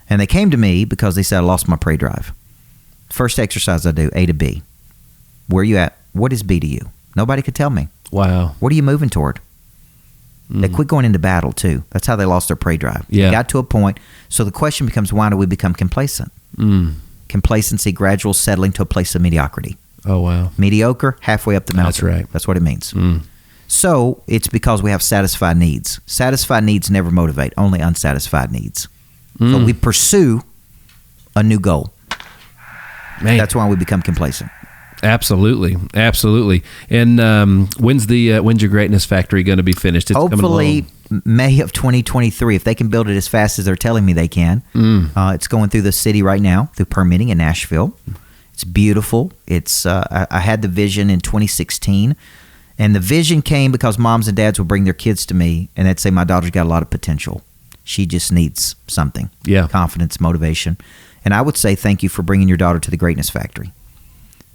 And they came to me because they said, I lost my prey drive. First exercise I do, A to B. Where are you at? What is B to you? Nobody could tell me. Wow. What are you moving toward? They quit going into battle, too. That's how they lost their prey drive. Yeah. They got to a point. So the question becomes, why do we become complacent? Complacency, gradual settling to a place of mediocrity. Oh, wow. Mediocre, halfway up the mountain. That's right. That's what it means. So it's because we have satisfied needs. Satisfied needs never motivate, only unsatisfied needs. So we pursue a new goal. Man. That's why we become complacent. Absolutely. And when's your greatness factory going to be finished? It's hopefully May of 2023, if they can build it as fast as they're telling me they can. It's going through the city right now, through permitting in Nashville. It's beautiful. It's I had the vision in 2016, and the vision came because moms and dads would bring their kids to me, and they'd say, my daughter's got a lot of potential. She just needs something. Yeah. Confidence, motivation. And I would say, thank you for bringing your daughter to the greatness factory,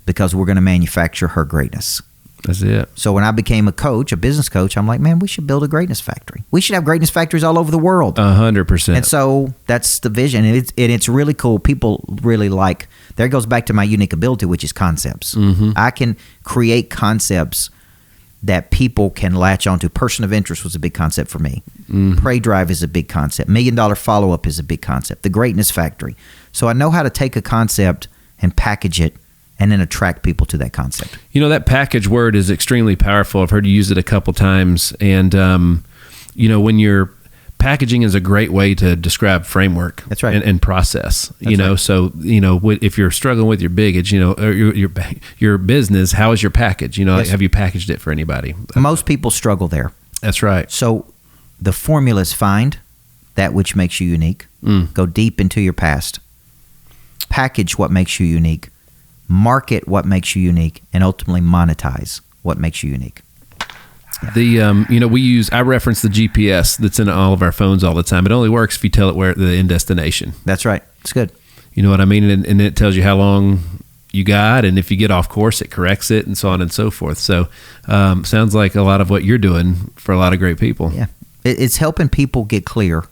because we're going to manufacture her greatness. That's it. So when I became a coach, a business coach, I'm like, man, we should build a greatness factory. We should have greatness factories all over the world. 100%. And so that's the vision. And it's really cool. People really like, there goes back to my unique ability, which is concepts. I can create concepts that people can latch onto. Person of interest was a big concept for me. Prey drive is a big concept. $1 million follow-up is a big concept. The greatness factory. So I know how to take a concept and package it and then attract people to that concept. You know, that package word is extremely powerful. I've heard you use it a couple times. And, when you're packaging is a great way to describe framework. That's right. And process, know, so, if you're struggling with your baggage, or your business, how is your package? Yes. Have you packaged it for anybody? Most people struggle there. That's right. So the formula is find that which makes you unique. Go deep into your past. Package what makes you unique. Market what makes you unique, and ultimately monetize what makes you unique. I reference the GPS that's in all of our phones all the time. It only works if you tell it where the end destination. That's right. It's good. You know what I mean? And it tells you how long you got, and if you get off course, it corrects it, and so on and so forth. So sounds like a lot of what you're doing for a lot of great people. Yeah. It's helping people get clear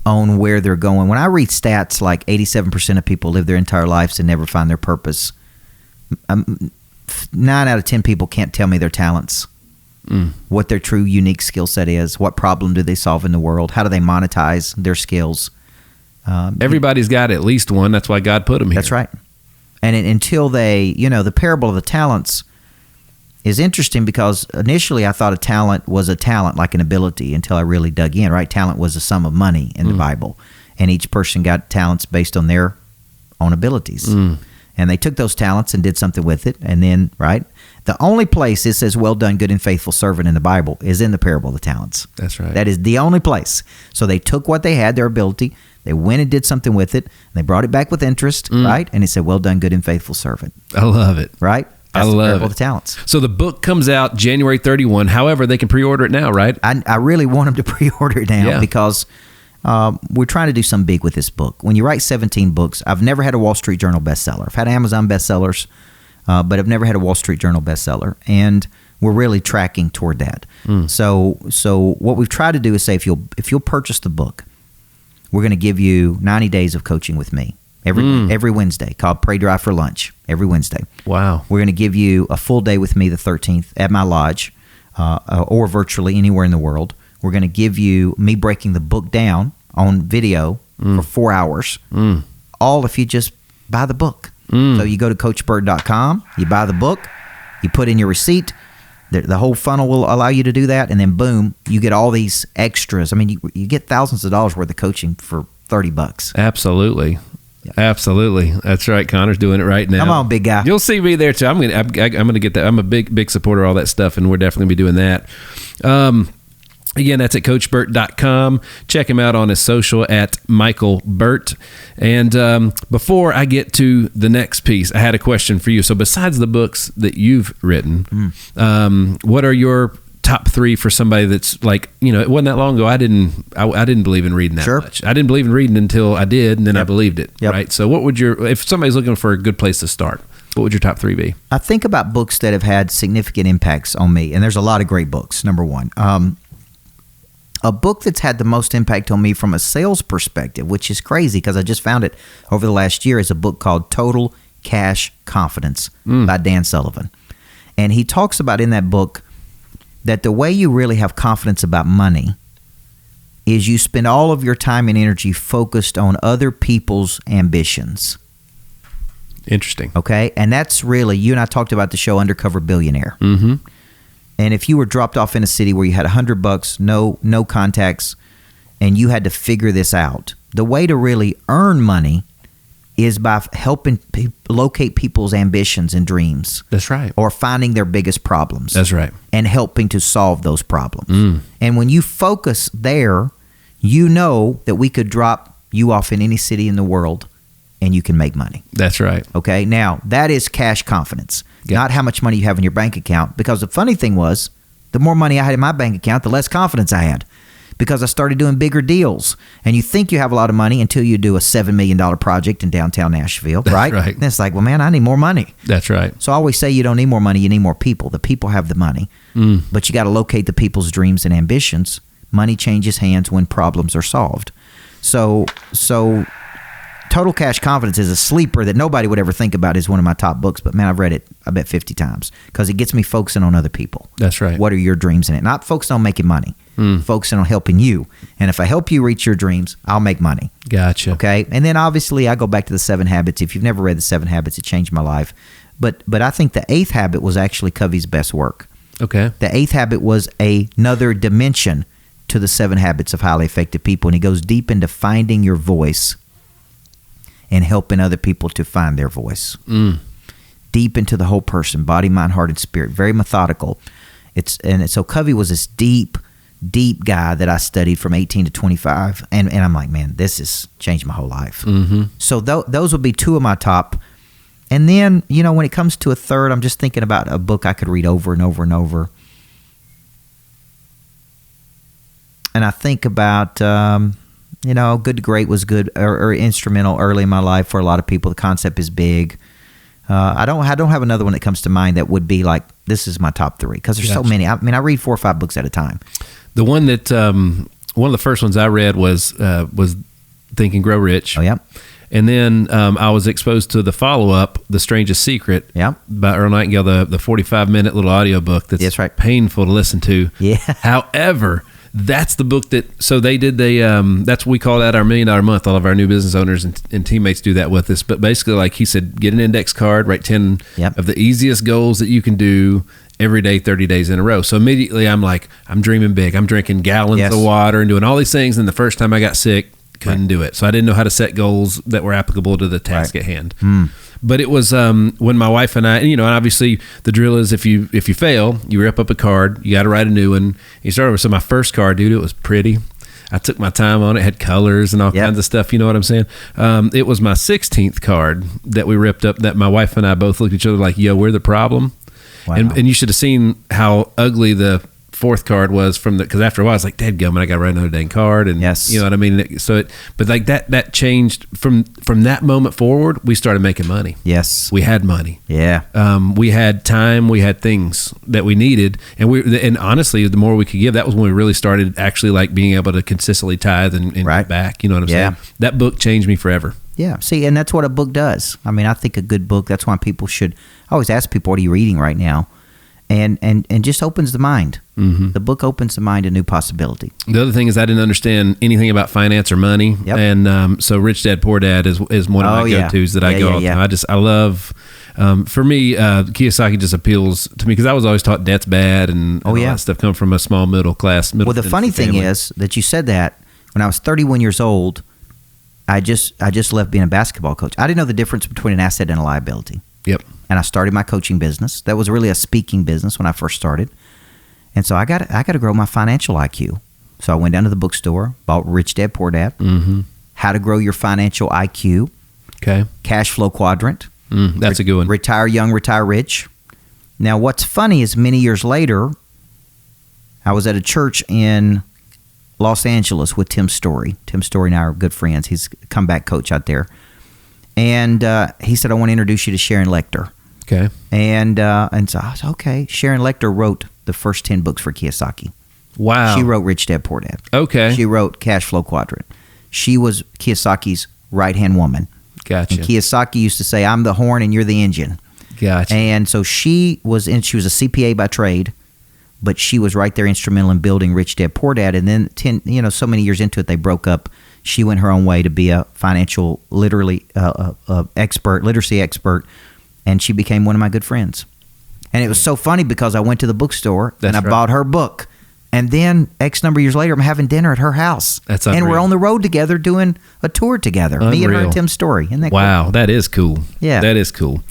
on where they're going. When I read stats like 87% of people live their entire lives and never find their purpose, 9 out of 10 people can't tell me their talents, what their true unique skill set is, what problem do they solve in the world, how do they monetize their skills. Everybody's got at least one. That's why God put them here. That's right. And until they, the parable of the talents, is interesting because initially I thought a talent was a talent, like an ability, until I really dug in, right? Talent was a sum of money in the Bible, and each person got talents based on their own abilities. And they took those talents and did something with it, and then, right? The only place it says, well done, good and faithful servant in the Bible is in the parable of the talents. That's right. That is the only place. So they took what they had, their ability, they went and did something with it, and they brought it back with interest, right? And it said, well done, good and faithful servant. I love it. Right? That's I the love parable it. of the talents. So the book comes out January 31. However, they can pre-order it now, right? I really want them to pre-order it now because we're trying to do something big with this book. When you write 17 books, I've never had a Wall Street Journal bestseller. I've had Amazon bestsellers, but I've never had a Wall Street Journal bestseller. And we're really tracking toward that. So what we've tried to do is say, if you'll purchase the book, we're going to give you 90 days of coaching with me every Wednesday, called Pray Dry for Lunch, every Wednesday. Wow. We're going to give you a full day with me the 13th at my lodge or virtually anywhere in the world. We're going to give you me breaking the book down on video for 4 hours, all if you just buy the book. So you go to CoachBurt.com, you buy the book, you put in your receipt, the whole funnel will allow you to do that, and then boom, you get all these extras. I mean, you get thousands of dollars worth of coaching for $30. Absolutely. Absolutely. That's right. Connor's doing it right now. Come on, big guy. You'll see me there too. I'm gonna get that. I'm a big supporter of all that stuff, and we're definitely gonna be doing that. Again, that's at CoachBurt.com. Check him out on his social at Micheal Burt. And before I get to the next piece, I had a question for you. So besides the books that you've written, what are your top three for somebody that's like, it wasn't that long ago. I didn't believe in reading that much. I didn't believe in reading until I did, and then I believed it. Right. So what would if somebody's looking for a good place to start, what would your top three be? I think about books that have had significant impacts on me, and there's a lot of great books. Number one, a book that's had the most impact on me from a sales perspective, which is crazy because I just found it over the last year, is a book called Total Cash Confidence by Dan Sullivan. And he talks about in that book that the way you really have confidence about money is you spend all of your time and energy focused on other people's ambitions. Interesting. Okay? And that's really, you and I talked about the show Undercover Billionaire. Mm-hmm. And if you were dropped off in a city where you had $100, no contacts, and you had to figure this out, the way to really earn money is by helping locate people's ambitions and dreams. That's right. Or finding their biggest problems. That's right. And helping to solve those problems. And when you focus there, you know that we could drop you off in any city in the world and you can make money. That's right. Okay. Now, that is cash confidence, not how much money you have in your bank account. Because the funny thing was, the more money I had in my bank account, the less confidence I had. Because I started doing bigger deals. And you think you have a lot of money until you do a $7 million project in downtown Nashville, right? Right. And it's like, well, man, I need more money. That's right. So I always say you don't need more money, you need more people. The people have the money. But you got to locate the people's dreams and ambitions. Money changes hands when problems are solved. So Total Cash Confidence is a sleeper that nobody would ever think about as one of my top books. But, man, I've read it, I bet, 50 times because it gets me focusing on other people. That's right. What are your dreams in it? Not focusing on making money, focusing on helping you. And if I help you reach your dreams, I'll make money. Gotcha. Okay? And then, obviously, I go back to the 7 Habits. If you've never read the 7 Habits, it changed my life. But I think the 8th habit was actually Covey's best work. Okay. The 8th habit was another dimension to the 7 Habits of Highly Effective People. And he goes deep into finding your voice and helping other people to find their voice. Deep into the whole person, body, mind, heart, and spirit. Very methodical. So Covey was this deep guy that I studied from 18 to 25. And I'm like, man, this has changed my whole life. So those would be two of my top. And then, when it comes to a third, I'm just thinking about a book I could read over and over and over. And I think about... Good to Great was good or instrumental early in my life for a lot of people. The concept is big. I don't have another one that comes to mind that would be like, this is my top 3 because there's so many. I mean, I read 4 or 5 books at a time. The one that one of the first ones I read was Think and Grow Rich. Oh yeah. And then I was exposed to the follow-up, The Strangest Secret, by Earl Nightingale, the 45-minute little audiobook that's right. painful to listen to. Yeah. However, that's the book so they did that's what we call that our $1 million month. All of our new business owners and teammates do that with us. But basically, like he said, get an index card, write 10 of the easiest goals that you can do every day, 30 days in a row. So immediately I'm like, I'm dreaming big. I'm drinking gallons of water and doing all these things. And the first time I got sick, couldn't do it. So I didn't know how to set goals that were applicable to the task at hand. But it was when my wife and I, and obviously the drill is if you fail, you rip up a card, you got to write a new one. You start over. So my first card, dude, it was pretty. I took my time on it, had colors and all kinds of stuff. You know what I'm saying? It was my 16th card that we ripped up that my wife and I both looked at each other like, yo, we're the problem. Wow. And you should have seen how ugly the fourth card was because after a while I was like, dadgummit, I got to write another dang card. And you know what I mean? So but like that changed from that moment forward. We started making money. Yes. We had money. Yeah. We had time, we had things that we needed. And honestly, the more we could give, that was when we really started actually like being able to consistently tithe and give back. You know what I'm saying? That book changed me forever. Yeah. See, and that's what a book does. I mean, I think a good book, that's why people should, I always ask people, what are you reading right now? And just opens the mind. Mm-hmm. The book opens the mind to new possibility. The other thing is I didn't understand anything about finance or money. Yep. And so Rich Dad, Poor Dad is one of my go-tos that I go all the time. I love, for me, Kiyosaki just appeals to me because I was always taught debt's bad and all that stuff come from a small middle class. Well, the funny thing is that you said that when I was 31 years old, I just left being a basketball coach. I didn't know the difference between an asset and a liability. Yep. And I started my coaching business. That was really a speaking business when I first started. And so I got to grow my financial IQ. So I went down to the bookstore, bought Rich Dad, Poor Dad, How to Grow Your Financial IQ, Cash Flow Quadrant. That's a good one. Retire Young, Retire Rich. Now, what's funny is many years later, I was at a church in Los Angeles with Tim Story. Tim Story and I are good friends. He's a comeback coach out there. And he said, I want to introduce you to Sharon Lecter. Okay. And so I said, okay. Sharon Lecter wrote the first 10 books for Kiyosaki. Wow. She wrote Rich Dad, Poor Dad. Okay. She wrote Cash Flow Quadrant. She was Kiyosaki's right-hand woman. Gotcha. And Kiyosaki used to say, I'm the horn and you're the engine. Gotcha. And so she was a CPA by trade, but she was right there instrumental in building Rich Dad, Poor Dad. And then so many years into it, they broke up. She went her own way to be a financial literacy expert, and she became one of my good friends. And it was so funny because I went to the bookstore and I bought her book. And then X number of years later, I'm having dinner at her house. That's unreal. And we're on the road together doing a tour together. Me and her and Tim Story. Isn't that wow, cool? That is cool. Yeah. That is cool.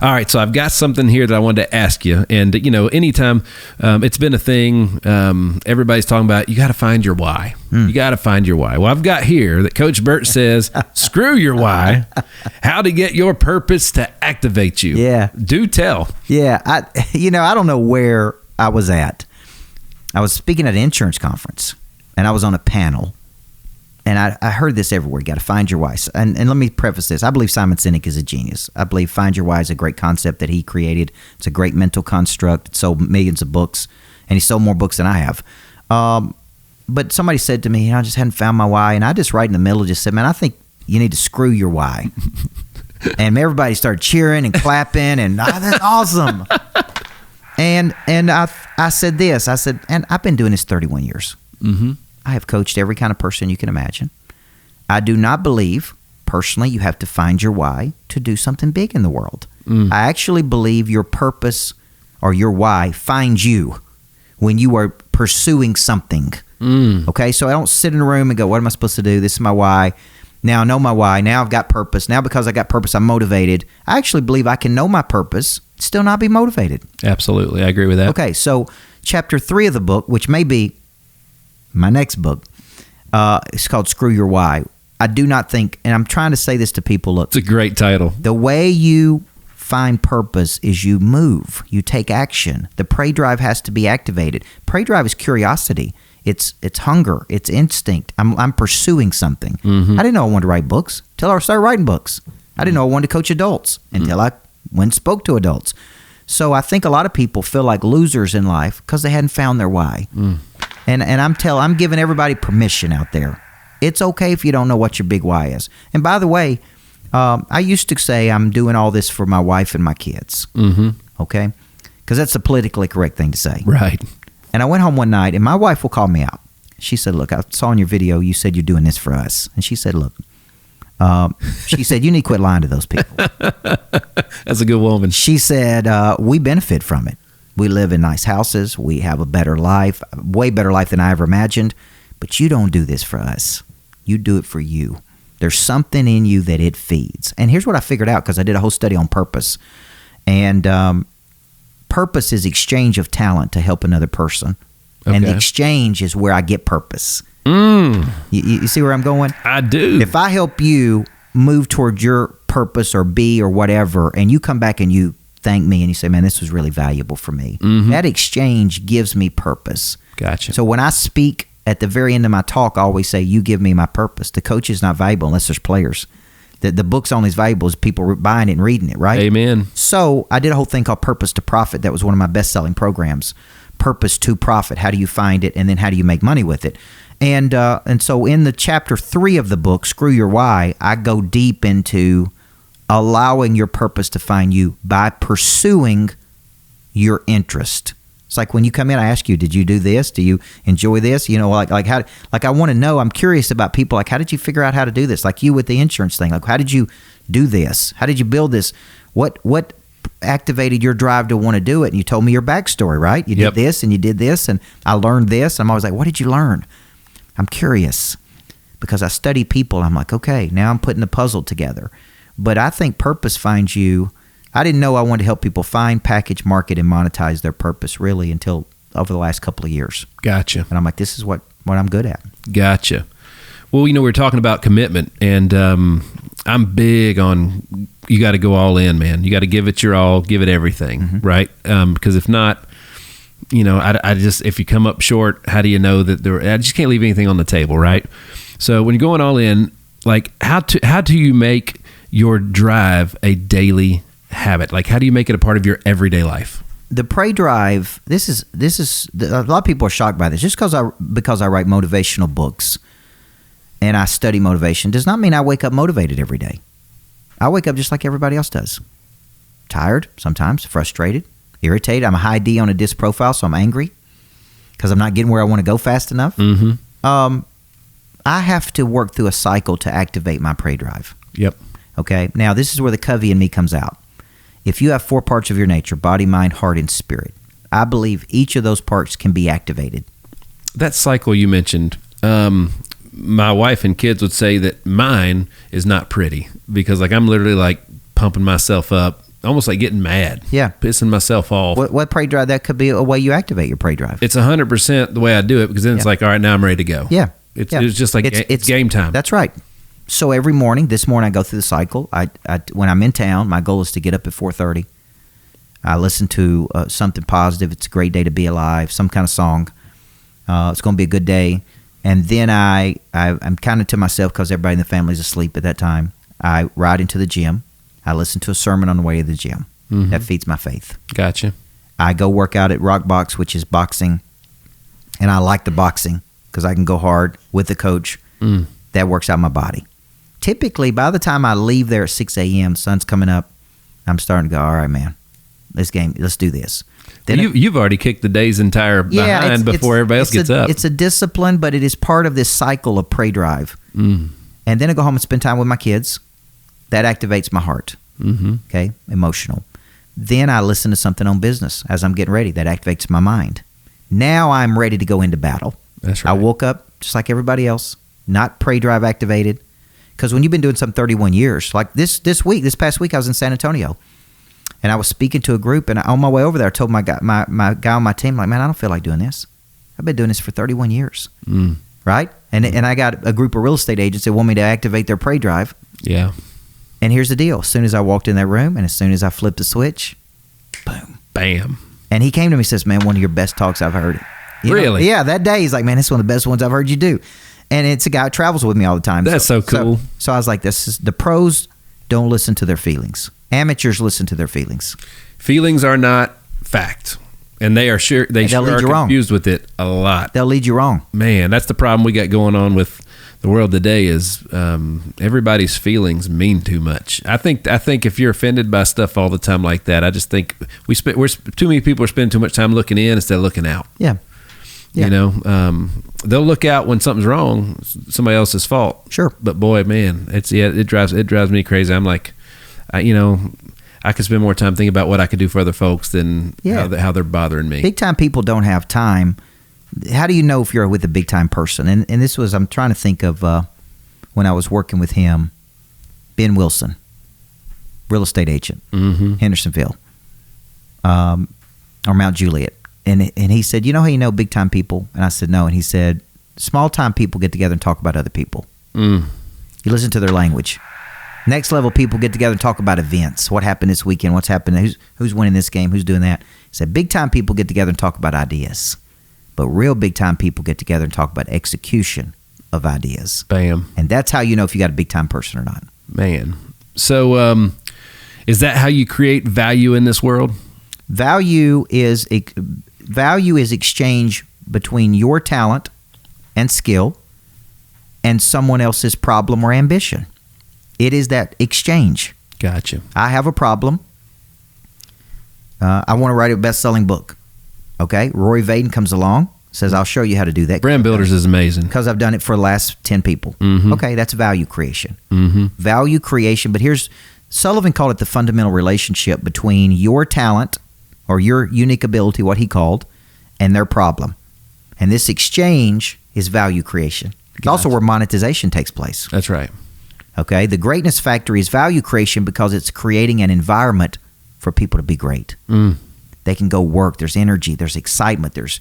All right, so I've got something here that I wanted to ask you. And, anytime it's been a thing, everybody's talking about, you got to find your why. You got to find your why. Well, I've got here that Coach Burt says, screw your why, how to get your purpose to activate you. Yeah. Do tell. Yeah. I don't know where I was at. I was speaking at an insurance conference, and I was on a panel. And I heard this everywhere. You got to find your why. And let me preface this. I believe Simon Sinek is a genius. I believe find your why is a great concept that he created. It's a great mental construct. It sold millions of books, and he sold more books than I have. But somebody said to me, I just hadn't found my why. And I just right in the middle just said, man, I think you need to screw your why. And everybody started cheering and clapping, and that's awesome. And I said this. I said, and I've been doing this 31 years. Mm-hmm. I have coached every kind of person you can imagine. I do not believe, personally, you have to find your why to do something big in the world. I actually believe your purpose or your why finds you when you are pursuing something. Okay, so I don't sit in a room and go, what am I supposed to do? This is my why. Now I know my why. Now I've got purpose. Now because I got purpose, I'm motivated. I actually believe I can know my purpose, still not be motivated. Absolutely. I agree with that. Okay, so chapter 3 of the book, which may be my next book, it's called Screw Your Why. I do not think, and I'm trying to say this to people, look. It's a great title. The way you find purpose is you move. You take action. The prey drive has to be activated. Prey drive is curiosity. It's hunger. It's instinct. I'm pursuing something. Mm-hmm. I didn't know I wanted to write books until I started writing books. I didn't know I wanted to coach adults until I went and spoke to adults. So I think a lot of people feel like losers in life because they hadn't found their why. And I'm giving everybody permission out there. It's okay if you don't know what your big why is. And by the way, I used to say I'm doing all this for my wife and my kids. Mm-hmm. Okay? Because that's the politically correct thing to say. Right. And I went home one night, and my wife will call me out. She said, look, I saw in your video, you said you're doing this for us. And she said, look, she said, you need to quit lying to those people. That's a good woman. She said, we benefit from it. We live in nice houses. We have a better life, way better life than I ever imagined. But you don't do this for us. You do it for you. There's something in you that it feeds. And here's what I figured out, because I did a whole study on purpose. And purpose is exchange of talent to help another person. Okay. And the exchange is where I get purpose. You see where I'm going? I do. If I help you move toward your purpose or be or whatever, and you come back and you thank me and you say, man, this was really valuable for me. That exchange gives me purpose. Gotcha. So when I speak at the very end of my talk, I always say, you give me my purpose. The coach is not valuable unless there's players. The book's only as valuable as people buying it and reading it, right? Amen. So I did a whole thing called Purpose to Profit. That was one of my best-selling programs. Purpose to Profit. How do you find it, and then how do you make money with it? And so in the chapter 3 of the book, Screw Your Why, I go deep into allowing your purpose to find you by pursuing your interest. It's like when you come in, I ask you, did you do this? Do you enjoy this? You know, like how, like I want to know, I'm curious about people, like how did you figure out how to do this? Like you with the insurance thing, like how did you do this? How did you build this? What activated your drive to want to do it? And you told me your backstory, right? You did this and you did this and I learned this. I'm always like, what did you learn? I'm curious because I study people. I'm like, okay, now I'm putting the puzzle together. But I think purpose finds you. I didn't know I wanted to help people find, package, market, and monetize their purpose really until over the last couple of years. Gotcha. And I'm like, this is what I'm good at. Gotcha. Well, you know, we're talking about commitment, and I'm big on you got to go all in, man. You got to give it your all, give it everything, right? Because if not, you know, I just, if you come up short, how do you know that I just can't leave anything on the table, right? So when you're going all in, like how do you make your drive a daily habit? Like how do you make it a part of your everyday life? The pray drive, this is a lot of people are shocked by this. Just because I write motivational books and I study motivation does not mean I wake up motivated every day. I wake up just like everybody else does. Tired, sometimes, frustrated, irritated. I'm a high D on a DISC profile, so I'm angry because I'm not getting where I want to go fast enough. I have to work through a cycle to activate my pray drive. Yep. Okay? Now, this is where the Covey in me comes out. If you have 4 parts of your nature, body, mind, heart, and spirit, I believe each of those parts can be activated. That cycle you mentioned, my wife and kids would say that mine is not pretty because like I'm literally like pumping myself up, almost like getting mad. Yeah. Pissing myself off. What pray drive? That could be a way you activate your pray drive. It's 100% the way I do it because then it's like, all right, now I'm ready to go. Yeah. It's just like it's game time. That's right. So every morning, this morning I go through the cycle. I when I'm in town, my goal is to get up at 4:30. I listen to something positive. It's a great day to be alive. Some kind of song. It's going to be a good day. And then I'm kind of to myself because everybody in the family is asleep at that time. I ride into the gym. I listen to a sermon on the way to the gym. That feeds my faith. Gotcha. I go work out at Rock Box, which is boxing. And I like the boxing because I can go hard with the coach. That works out my body. Typically, by the time I leave there at 6 a.m., sun's coming up, I'm starting to go, all right, man, let's do this. Then you've already kicked the day's entire behind before everybody else gets up. It's a discipline, but it is part of this cycle of pray drive. And then I go home and spend time with my kids. That activates my heart, okay, emotional. Then I listen to something on business as I'm getting ready. That activates my mind. Now I'm ready to go into battle. That's right. I woke up just like everybody else, not pray drive activated. Because when you've been doing something 31 years, like this past week I was in San Antonio, and I was speaking to a group, and on my way over there, I told my guy on my team, like, man, I don't feel like doing this. I've been doing this for 31 years, right? And I got a group of real estate agents that want me to activate their pray drive. Yeah. And here's the deal: as soon as I walked in that room, and as soon as I flipped the switch, boom, bam. And he came to me and says, "Man, one of your best talks I've heard." Really? Yeah. That day, he's like, "Man, this is one of the best ones I've heard you do." And it's a guy who travels with me all the time. That's so cool. So I was like, the pros don't listen to their feelings. Amateurs listen to their feelings. Feelings are not fact. And they are sure are confused with it a lot. They'll lead you wrong. Man, that's the problem we got going on with the world today is everybody's feelings mean too much. I think if you're offended by stuff all the time like that, I just think too many people are spending too much time looking in instead of looking out. Yeah. Yeah. You know, they'll look out when something's wrong, somebody else's fault. Sure. But boy, man, it drives me crazy. I'm like, I could spend more time thinking about what I could do for other folks than how they're bothering me. Big time people don't have time. How do you know if you're with a big time person? And this was, I'm trying to think of when I was working with him, Ben Wilson, real estate agent, Hendersonville, or Mount Juliet. And he said, you know how you know big time people? And I said, no. And he said, small time people get together and talk about other people. You listen to their language. Next level people get together and talk about events. What happened this weekend? What's happening? Who's winning this game? Who's doing that? He said, big time people get together and talk about ideas. But real big time people get together and talk about execution of ideas. Bam. And that's how you know if you got a big time person or not. Man. So is that how you create value in this world? Value is exchange between your talent and skill and someone else's problem or ambition. It is that exchange. Gotcha. I have a problem. I want to write a best-selling book. Okay? Rory Vaden comes along, says, I'll show you how to do that. Brand Builders is amazing. Because I've done it for the last 10 people. Okay, that's value creation. Value creation, but Sullivan called it the fundamental relationship between your talent or your unique ability, what he called, and their problem. And this exchange is value creation. It's also where monetization takes place. That's right. Okay, the greatness factory is value creation because it's creating an environment for people to be great. They can go work. There's energy. There's excitement. There's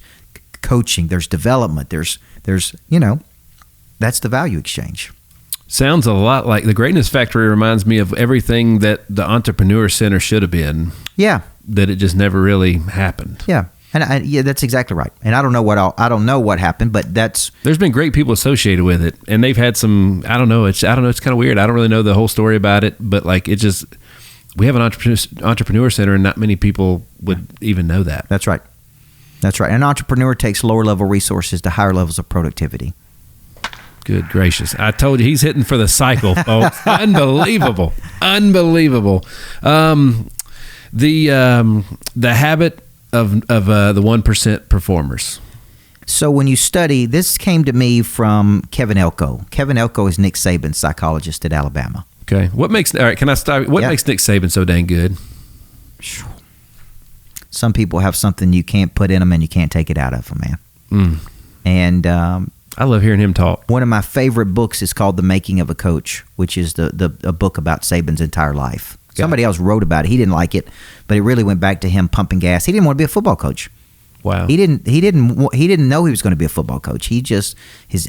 coaching. There's development. There's that's the value exchange. Sounds a lot like the greatness factory. Reminds me of everything that the Entrepreneur Center should have been. Yeah, that it just never really happened. Yeah. And that's exactly right. And I don't know what happened, but there's been great people associated with it, and they've had some. I don't know. It's kind of weird. I don't really know the whole story about it, but like it just, we have an entrepreneur center, and not many people would even know that. That's right. That's right. An entrepreneur takes lower level resources to higher levels of productivity. Good gracious! I told you he's hitting for the cycle, folks. Unbelievable. The habit of the 1% performers. So when you study, this came to me from Kevin Elko. Kevin Elko is Nick Saban's psychologist at Alabama. Okay. What makes Nick Saban so dang good? Some people have something you can't put in them and you can't take it out of them, man. And I love hearing him talk. One of my favorite books is called The Making of a Coach, which is a book about Saban's entire life. Somebody else wrote about it. He didn't like it, but it really went back to him pumping gas. He didn't want to be a football coach. Wow. He didn't know he was going to be a football coach. He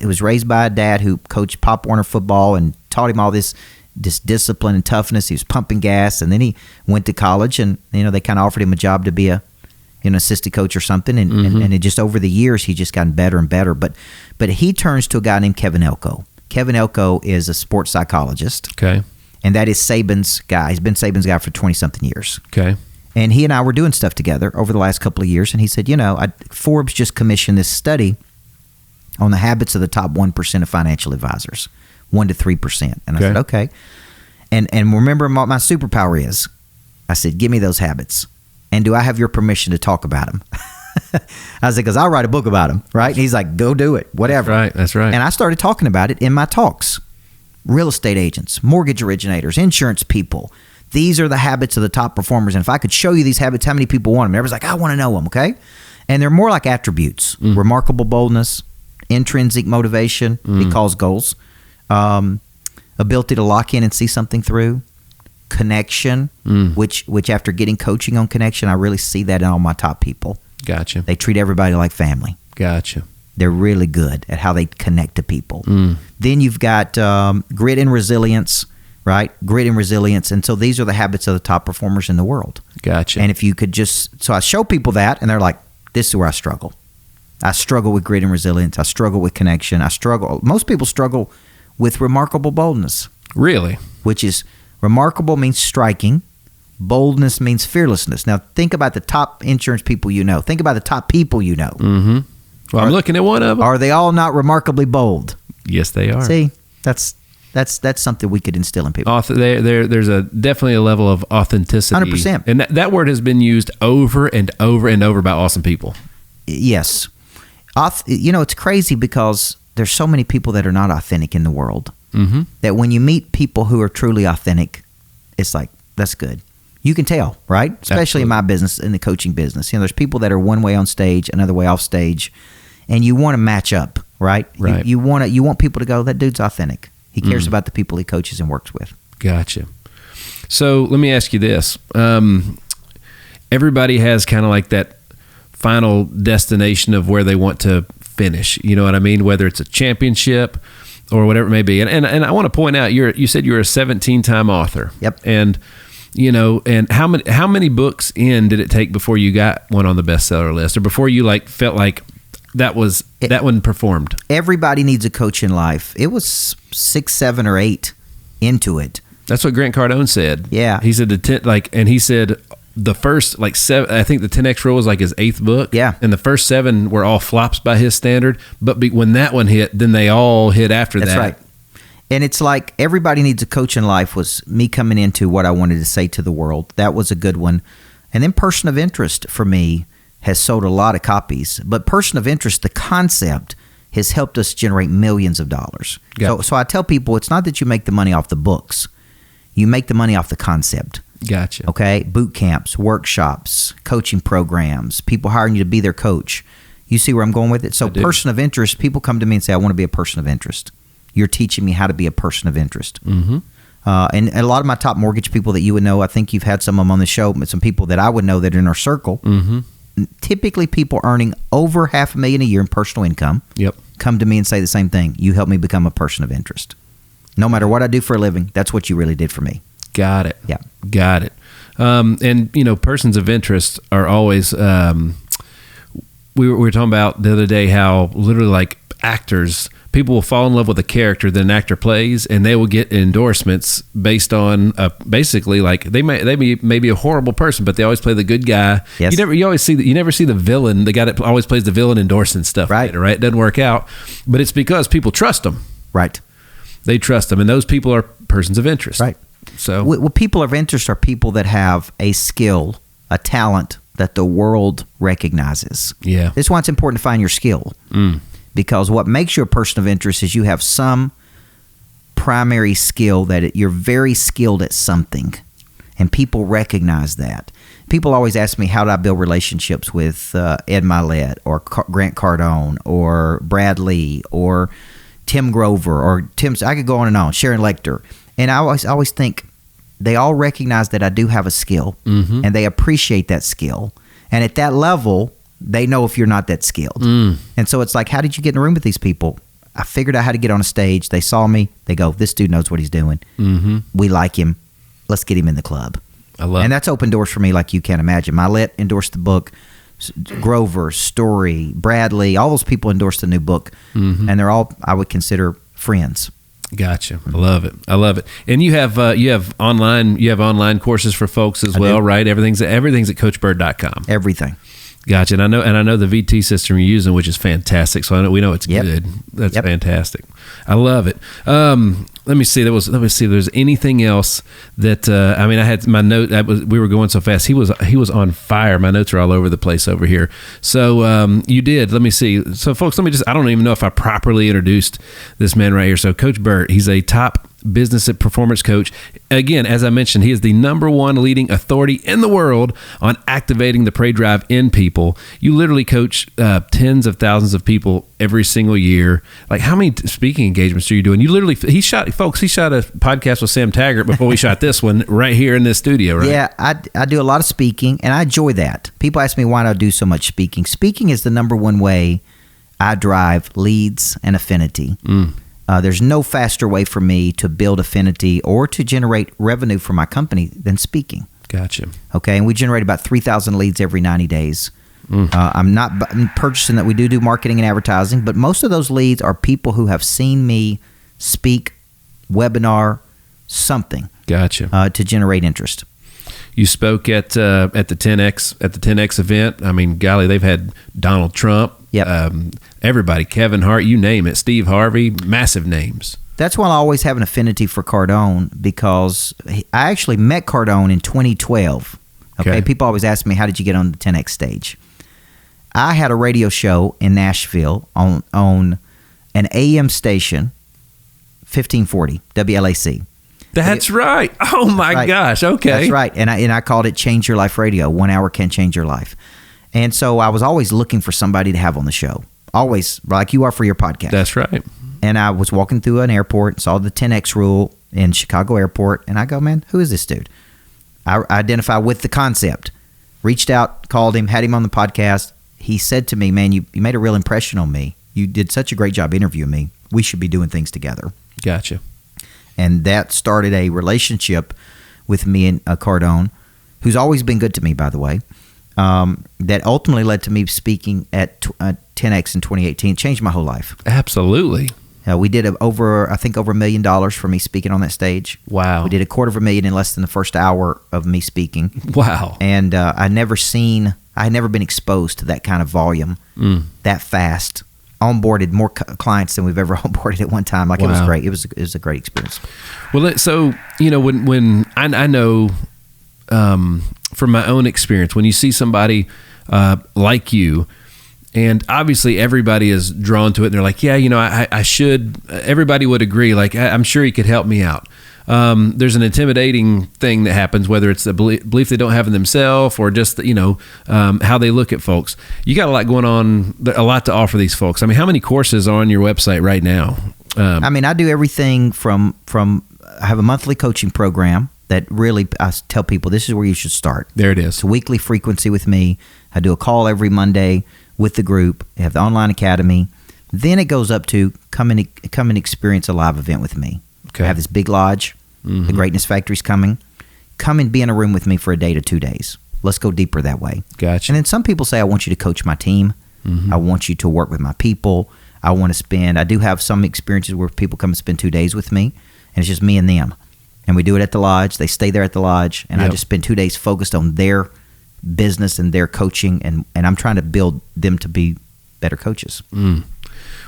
was raised by a dad who coached Pop Warner football and taught him all this discipline and toughness. He was pumping gas, and then he went to college, and they kind of offered him a job to be an assistant coach or something, and it just over the years he just gotten better and better. But he turns to a guy named Kevin Elko. Kevin Elko is a sports psychologist. Okay. And that is Saban's guy. He's been Saban's guy for 20-something years. Okay. And he and I were doing stuff together over the last couple of years. And he said, Forbes just commissioned this study on the habits of the top 1% of financial advisors, 1 to 3%. And I said, okay. And remember what my superpower is. I said, give me those habits. And do I have your permission to talk about them? I said, because I'll write a book about them, right? And he's like, go do it, whatever. That's right. And I started talking about it in my talks. Real estate agents, mortgage originators, insurance people. These are the habits of the top performers. And if I could show you these habits, how many people want them? Everybody's like, I want to know them, okay? And they're more like attributes. Remarkable boldness, intrinsic motivation, he calls goals, ability to lock in and see something through, connection, which after getting coaching on connection, I really see that in all my top people. Gotcha. They treat everybody like family. Gotcha. They're really good at how they connect to people. Then you've got grit and resilience, right? Grit and resilience. And so these are the habits of the top performers in the world. Gotcha. And if you could so I show people that, and they're like, this is where I struggle. I struggle with grit and resilience. I struggle with connection. Most people struggle with remarkable boldness. Really? Which is, remarkable means striking. Boldness means fearlessness. Now, think about the top insurance people you know. Think about the top people you know. Well, I'm looking at one of them. Are they all not remarkably bold? Yes, they are. See, that's something we could instill in people. There's definitely a level of authenticity. 100%. And that word has been used over and over and over by awesome people. Yes. It's crazy because there's so many people that are not authentic in the world. Mm-hmm. That when you meet people who are truly authentic, it's like, that's good. You can tell, right? Especially Absolutely. in my business, in the coaching business. There's people that are one way on stage, another way off stage, and you want to match up, right? Right. You want people to go, that dude's authentic. He cares about the people he coaches and works with. Gotcha. So let me ask you this. Everybody has kind of like that final destination of where they want to finish. You know what I mean? Whether it's a championship or whatever it may be. And I want to point out, you said you're a 17-time author. Yep. And and how many books in did it take before you got one on the bestseller list, or before you felt like that one performed? Everybody needs a coach in life. It was 6, 7, or 8 into it. That's what Grant Cardone said. Yeah. He said and he said the first 7, I think the 10X rule was like his 8th book. Yeah. And the first 7 were all flops by his standard. But when that one hit, then they all hit after that. That's right. And it's like everybody needs a coach in life was me coming into what I wanted to say to the world. That was a good one. And then Person of Interest for me has sold a lot of copies. But Person of Interest, the concept, has helped us generate millions of dollars. So I tell people, it's not that you make the money off the books. You make the money off the concept. Gotcha. Okay? Boot camps, workshops, coaching programs, people hiring you to be their coach. You see where I'm going with it? So Person of Interest, people come to me and say, I want to be a person of interest. You're teaching me how to be a person of interest. Mm-hmm. And a lot of my top mortgage people that you would know, I think you've had some of them on the show, but some people that I would know that are in our circle. Mm-hmm. Typically people earning over $500,000 a year in personal income come to me and say the same thing. You helped me become a person of interest. No matter what I do for a living, that's what you really did for me. Got it. Yeah. Got it. And persons of interest are always, we were talking about the other day how literally like actors, people will fall in love with a character that an actor plays, and they will get endorsements based on basically like they may be a horrible person, but they always play the good guy. Yes. You never see the villain, the guy that always plays the villain endorsing stuff. Right. Right. It doesn't work out, but it's because people trust them. Right. They trust them, and those people are persons of interest. Right. So well, people of interest are people that have a skill, a talent that the world recognizes. Yeah. This is why it's important to find your skill. Because what makes you a person of interest is you have some primary skill that you're very skilled at something, and people recognize that. People always ask me, how do I build relationships with Ed Milet or Grant Cardone or Brad Lee or Tim Grover or I could go on and on, Sharon Lecter. And I always think they all recognize that I do have a skill, and they appreciate that skill. And at that level, they know if you're not that skilled. And so it's like, how did you get in a room with these people? I figured out how to get on a stage. They saw me. They go, this dude knows what he's doing. We like him. Let's get him in the club. And that's opened doors for me like you can't imagine. Milet endorsed the book. Grover, Story, Bradley, all those people endorsed the new book. And they're all, I would consider, friends. Gotcha. I love it. And you have online courses for folks as well, right? Everything's at coachbird.com. Everything. Gotcha. And I know the VT system you're using, which is fantastic. So we know it's good. That's fantastic. I love it. Let me see. Let me see if there's anything else that I had my note. We were going so fast. He was on fire. My notes are all over the place over here. So you did. Let me see. So folks, I don't even know if I properly introduced this man right here. So Coach Burt, he's a top business and performance coach. Again, as I mentioned, he is the #1 leading authority in the world on activating the prey drive in people. You literally coach tens of thousands of people every single year. Like, how many speaking engagements are you doing? He shot a podcast with Sam Taggart before we shot this one right here in this studio, right? Yeah, I do a lot of speaking, and I enjoy that. People ask me why do I do so much speaking. Speaking is the #1 way I drive leads and affinity. There's no faster way for me to build affinity or to generate revenue for my company than speaking. Gotcha. Okay, and we generate about 3,000 leads every 90 days. I'm not purchasing that. We do marketing and advertising, but most of those leads are people who have seen me speak, webinar, something. Gotcha. To generate interest. You spoke at the 10X event. I mean, golly, they've had Donald Trump. Yep. Everybody, Kevin Hart, you name it, Steve Harvey, massive names. That's why I always have an affinity for Cardone, because I actually met Cardone in 2012. Okay. People always ask me, how did you get on the 10X stage? I had a radio show in Nashville on an AM station, 1540 WLAC. That's right. Oh my gosh. Okay. That's right. And I called it Change Your Life Radio. 1 hour can change your life. And so I was always looking for somebody to have on the show. Always, like you are for your podcast. That's right. And I was walking through an airport, saw the 10X rule in Chicago airport, and I go, man, who is this dude? I identify with the concept. Reached out, called him, had him on the podcast. He said to me, man, you made a real impression on me. You did such a great job interviewing me. We should be doing things together. Gotcha. And that started a relationship with me and Cardone, who's always been good to me, by the way, that ultimately led to me speaking at 10X in 2018. It changed my whole life. Absolutely. We did over $1 million for me speaking on that stage. Wow. We did $250,000 in less than the first hour of me speaking. Wow. And I had never been exposed to that kind of volume that fast. Onboarded more clients than we've ever onboarded at one time. Like, wow. It was great. It was a great experience. Well, so, when I know from my own experience, when you see somebody like you, and obviously everybody is drawn to it, and they're like, yeah, I should, everybody would agree, like, I'm sure he could help me out. There's an intimidating thing that happens, whether it's the belief they don't have in themselves or just, how they look at folks. You got a lot going on, a lot to offer these folks. I mean, how many courses are on your website right now? I do everything from I have a monthly coaching program that really, I tell people, this is where you should start. There it is. It's a weekly frequency with me. I do a call every Monday with the group. I have the online academy. Then it goes up to come and experience a live event with me. Okay. I have this big lodge. Mm-hmm. The Greatness Factory's coming. Come and be in a room with me for a day to 2 days. Let's go deeper that way. Gotcha. And then some people say, I want you to coach my team. Mm-hmm. I want you to work with my people. I do have some experiences where people come and spend 2 days with me, and it's just me and them. And we do it at the lodge. They stay there at the lodge, and I just spend 2 days focused on their business and their coaching, and I'm trying to build them to be better coaches.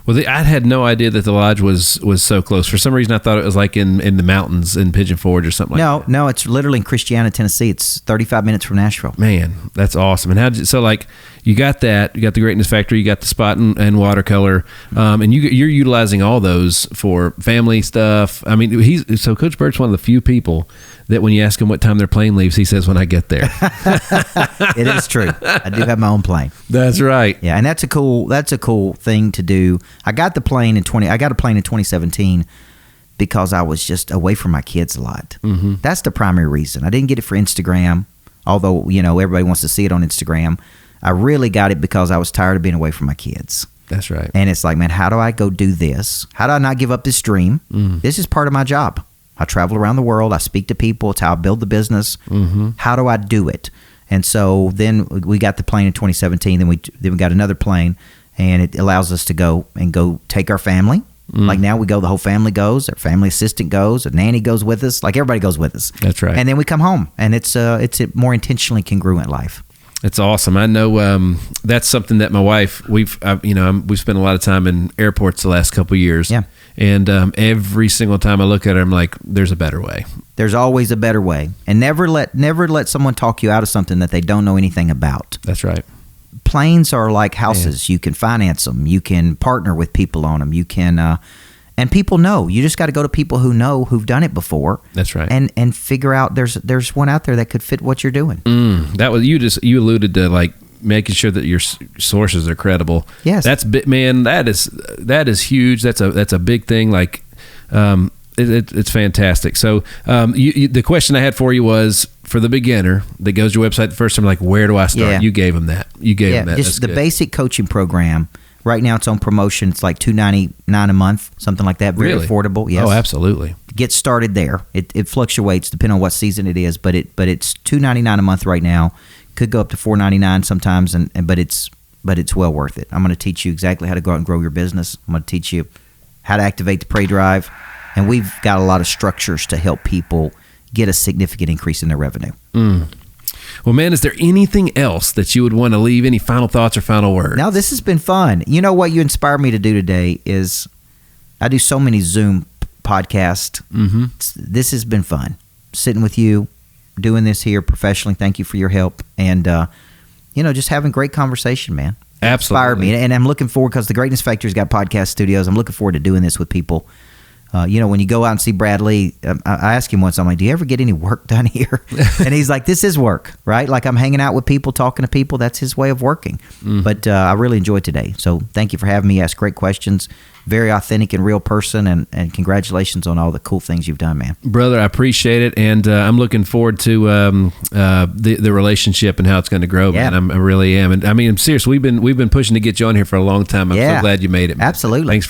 Well, I had no idea that the lodge was so close. For some reason, I thought it was like in the mountains in Pigeon Forge or something like that. No, it's literally in Christiana, Tennessee. It's 35 minutes from Nashville. Man, that's awesome. And you got that, you got the Greatness Factory, you got the spot and watercolor, and you're utilizing all those for family stuff. I mean, Coach Burt's one of the few people that when you ask him what time their plane leaves, he says, when I get there. It is true. I do have my own plane. That's right. Yeah, and that's a cool thing to do. I got a plane in 2017 because I was just away from my kids a lot. Mm-hmm. That's the primary reason. I didn't get it for Instagram, although, everybody wants to see it on Instagram. I really got it because I was tired of being away from my kids. That's right. And it's like, man, how do I go do this? How do I not give up this dream? This is part of my job. I travel around the world. I speak to people. It's how I build the business. Mm-hmm. How do I do it? And so then we got the plane in 2017. Then we got another plane, and it allows us to go take our family. Like now we go, the whole family goes. Our family assistant goes. A nanny goes with us. Like everybody goes with us. That's right. And then we come home, and it's a more intentionally congruent life. It's awesome. I know that's something that my wife, we've spent a lot of time in airports the last couple of years. Yeah. And every single time I look at her, I'm like, there's a better way. There's always a better way. And never let someone talk you out of something that they don't know anything about. That's right. Planes are like houses. Yeah. You can finance them. You can partner with people on them. You can, and people know. You just got to go to people who've done it before. That's right. And figure out there's one out there that could fit what you're doing. That was you alluded to, like, making sure that your sources are credible. Yes. That is huge. That's a big thing. Like, it's fantastic. So, the question I had for you was, for the beginner that goes to your website the first time, like, where do I start? Yeah. You gave them that. Them that. Just the basic coaching program. Right now it's on promotion. It's like $299 a month, something like that. Very affordable. Yes. Oh, absolutely. Get started there. It fluctuates depending on what season it is, but it's $299 a month right now. Could go up to $499 sometimes, but it's well worth it. I'm going to teach you exactly how to go out and grow your business. I'm going to teach you how to activate the prey drive, and we've got a lot of structures to help people get a significant increase in their revenue. Well, man, is there anything else that you would want to leave? Any final thoughts or final words? No, this has been fun. You know what you inspired me to do today is I do so many Zoom podcasts. Mm-hmm. This has been fun. Sitting with you, doing this here professionally. Thank you for your help. And, just having great conversation, man. inspired me. And I'm looking forward, because the Greatness Factory's got podcast studios. I'm looking forward to doing this with people. When you go out and see Bradley, I asked him once, I'm like, do you ever get any work done here? And he's like, this is work, right? Like, I'm hanging out with people, talking to people. That's his way of working. But I really enjoyed today. So thank you for having me. Ask great questions. Very authentic and real person, and congratulations on all the cool things you've done, man. Brother, I appreciate it, and I'm looking forward to the relationship and how it's going to grow, man. I really am. And I mean, I'm serious. We've been pushing to get you on here for a long time. I'm so glad you made it, man. Absolutely. Thanks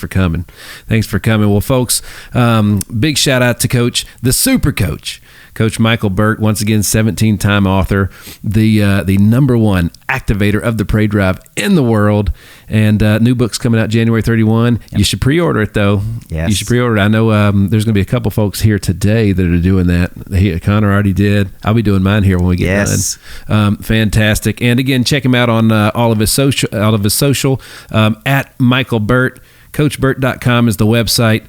for coming. Well, folks, big shout out to Coach, the super coach, Coach Micheal Burt, once again, 17-time author, the number one activator of the Pray Drive in the world, and new book's coming out January 31. Yep. You should pre-order it, though. Yes. You should pre-order it. I know there's going to be a couple folks here today that are doing that. Connor already did. I'll be doing mine here when we get done. Fantastic. And again, check him out on all of his social at Micheal Burt. CoachBurt.com is the website.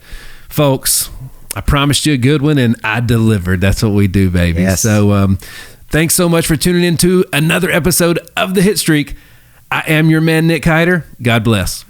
Folks, I promised you a good one, and I delivered. That's what we do, baby. Yes. So thanks so much for tuning in to another episode of The Hit Streak. I am your man, Nick Hyder. God bless.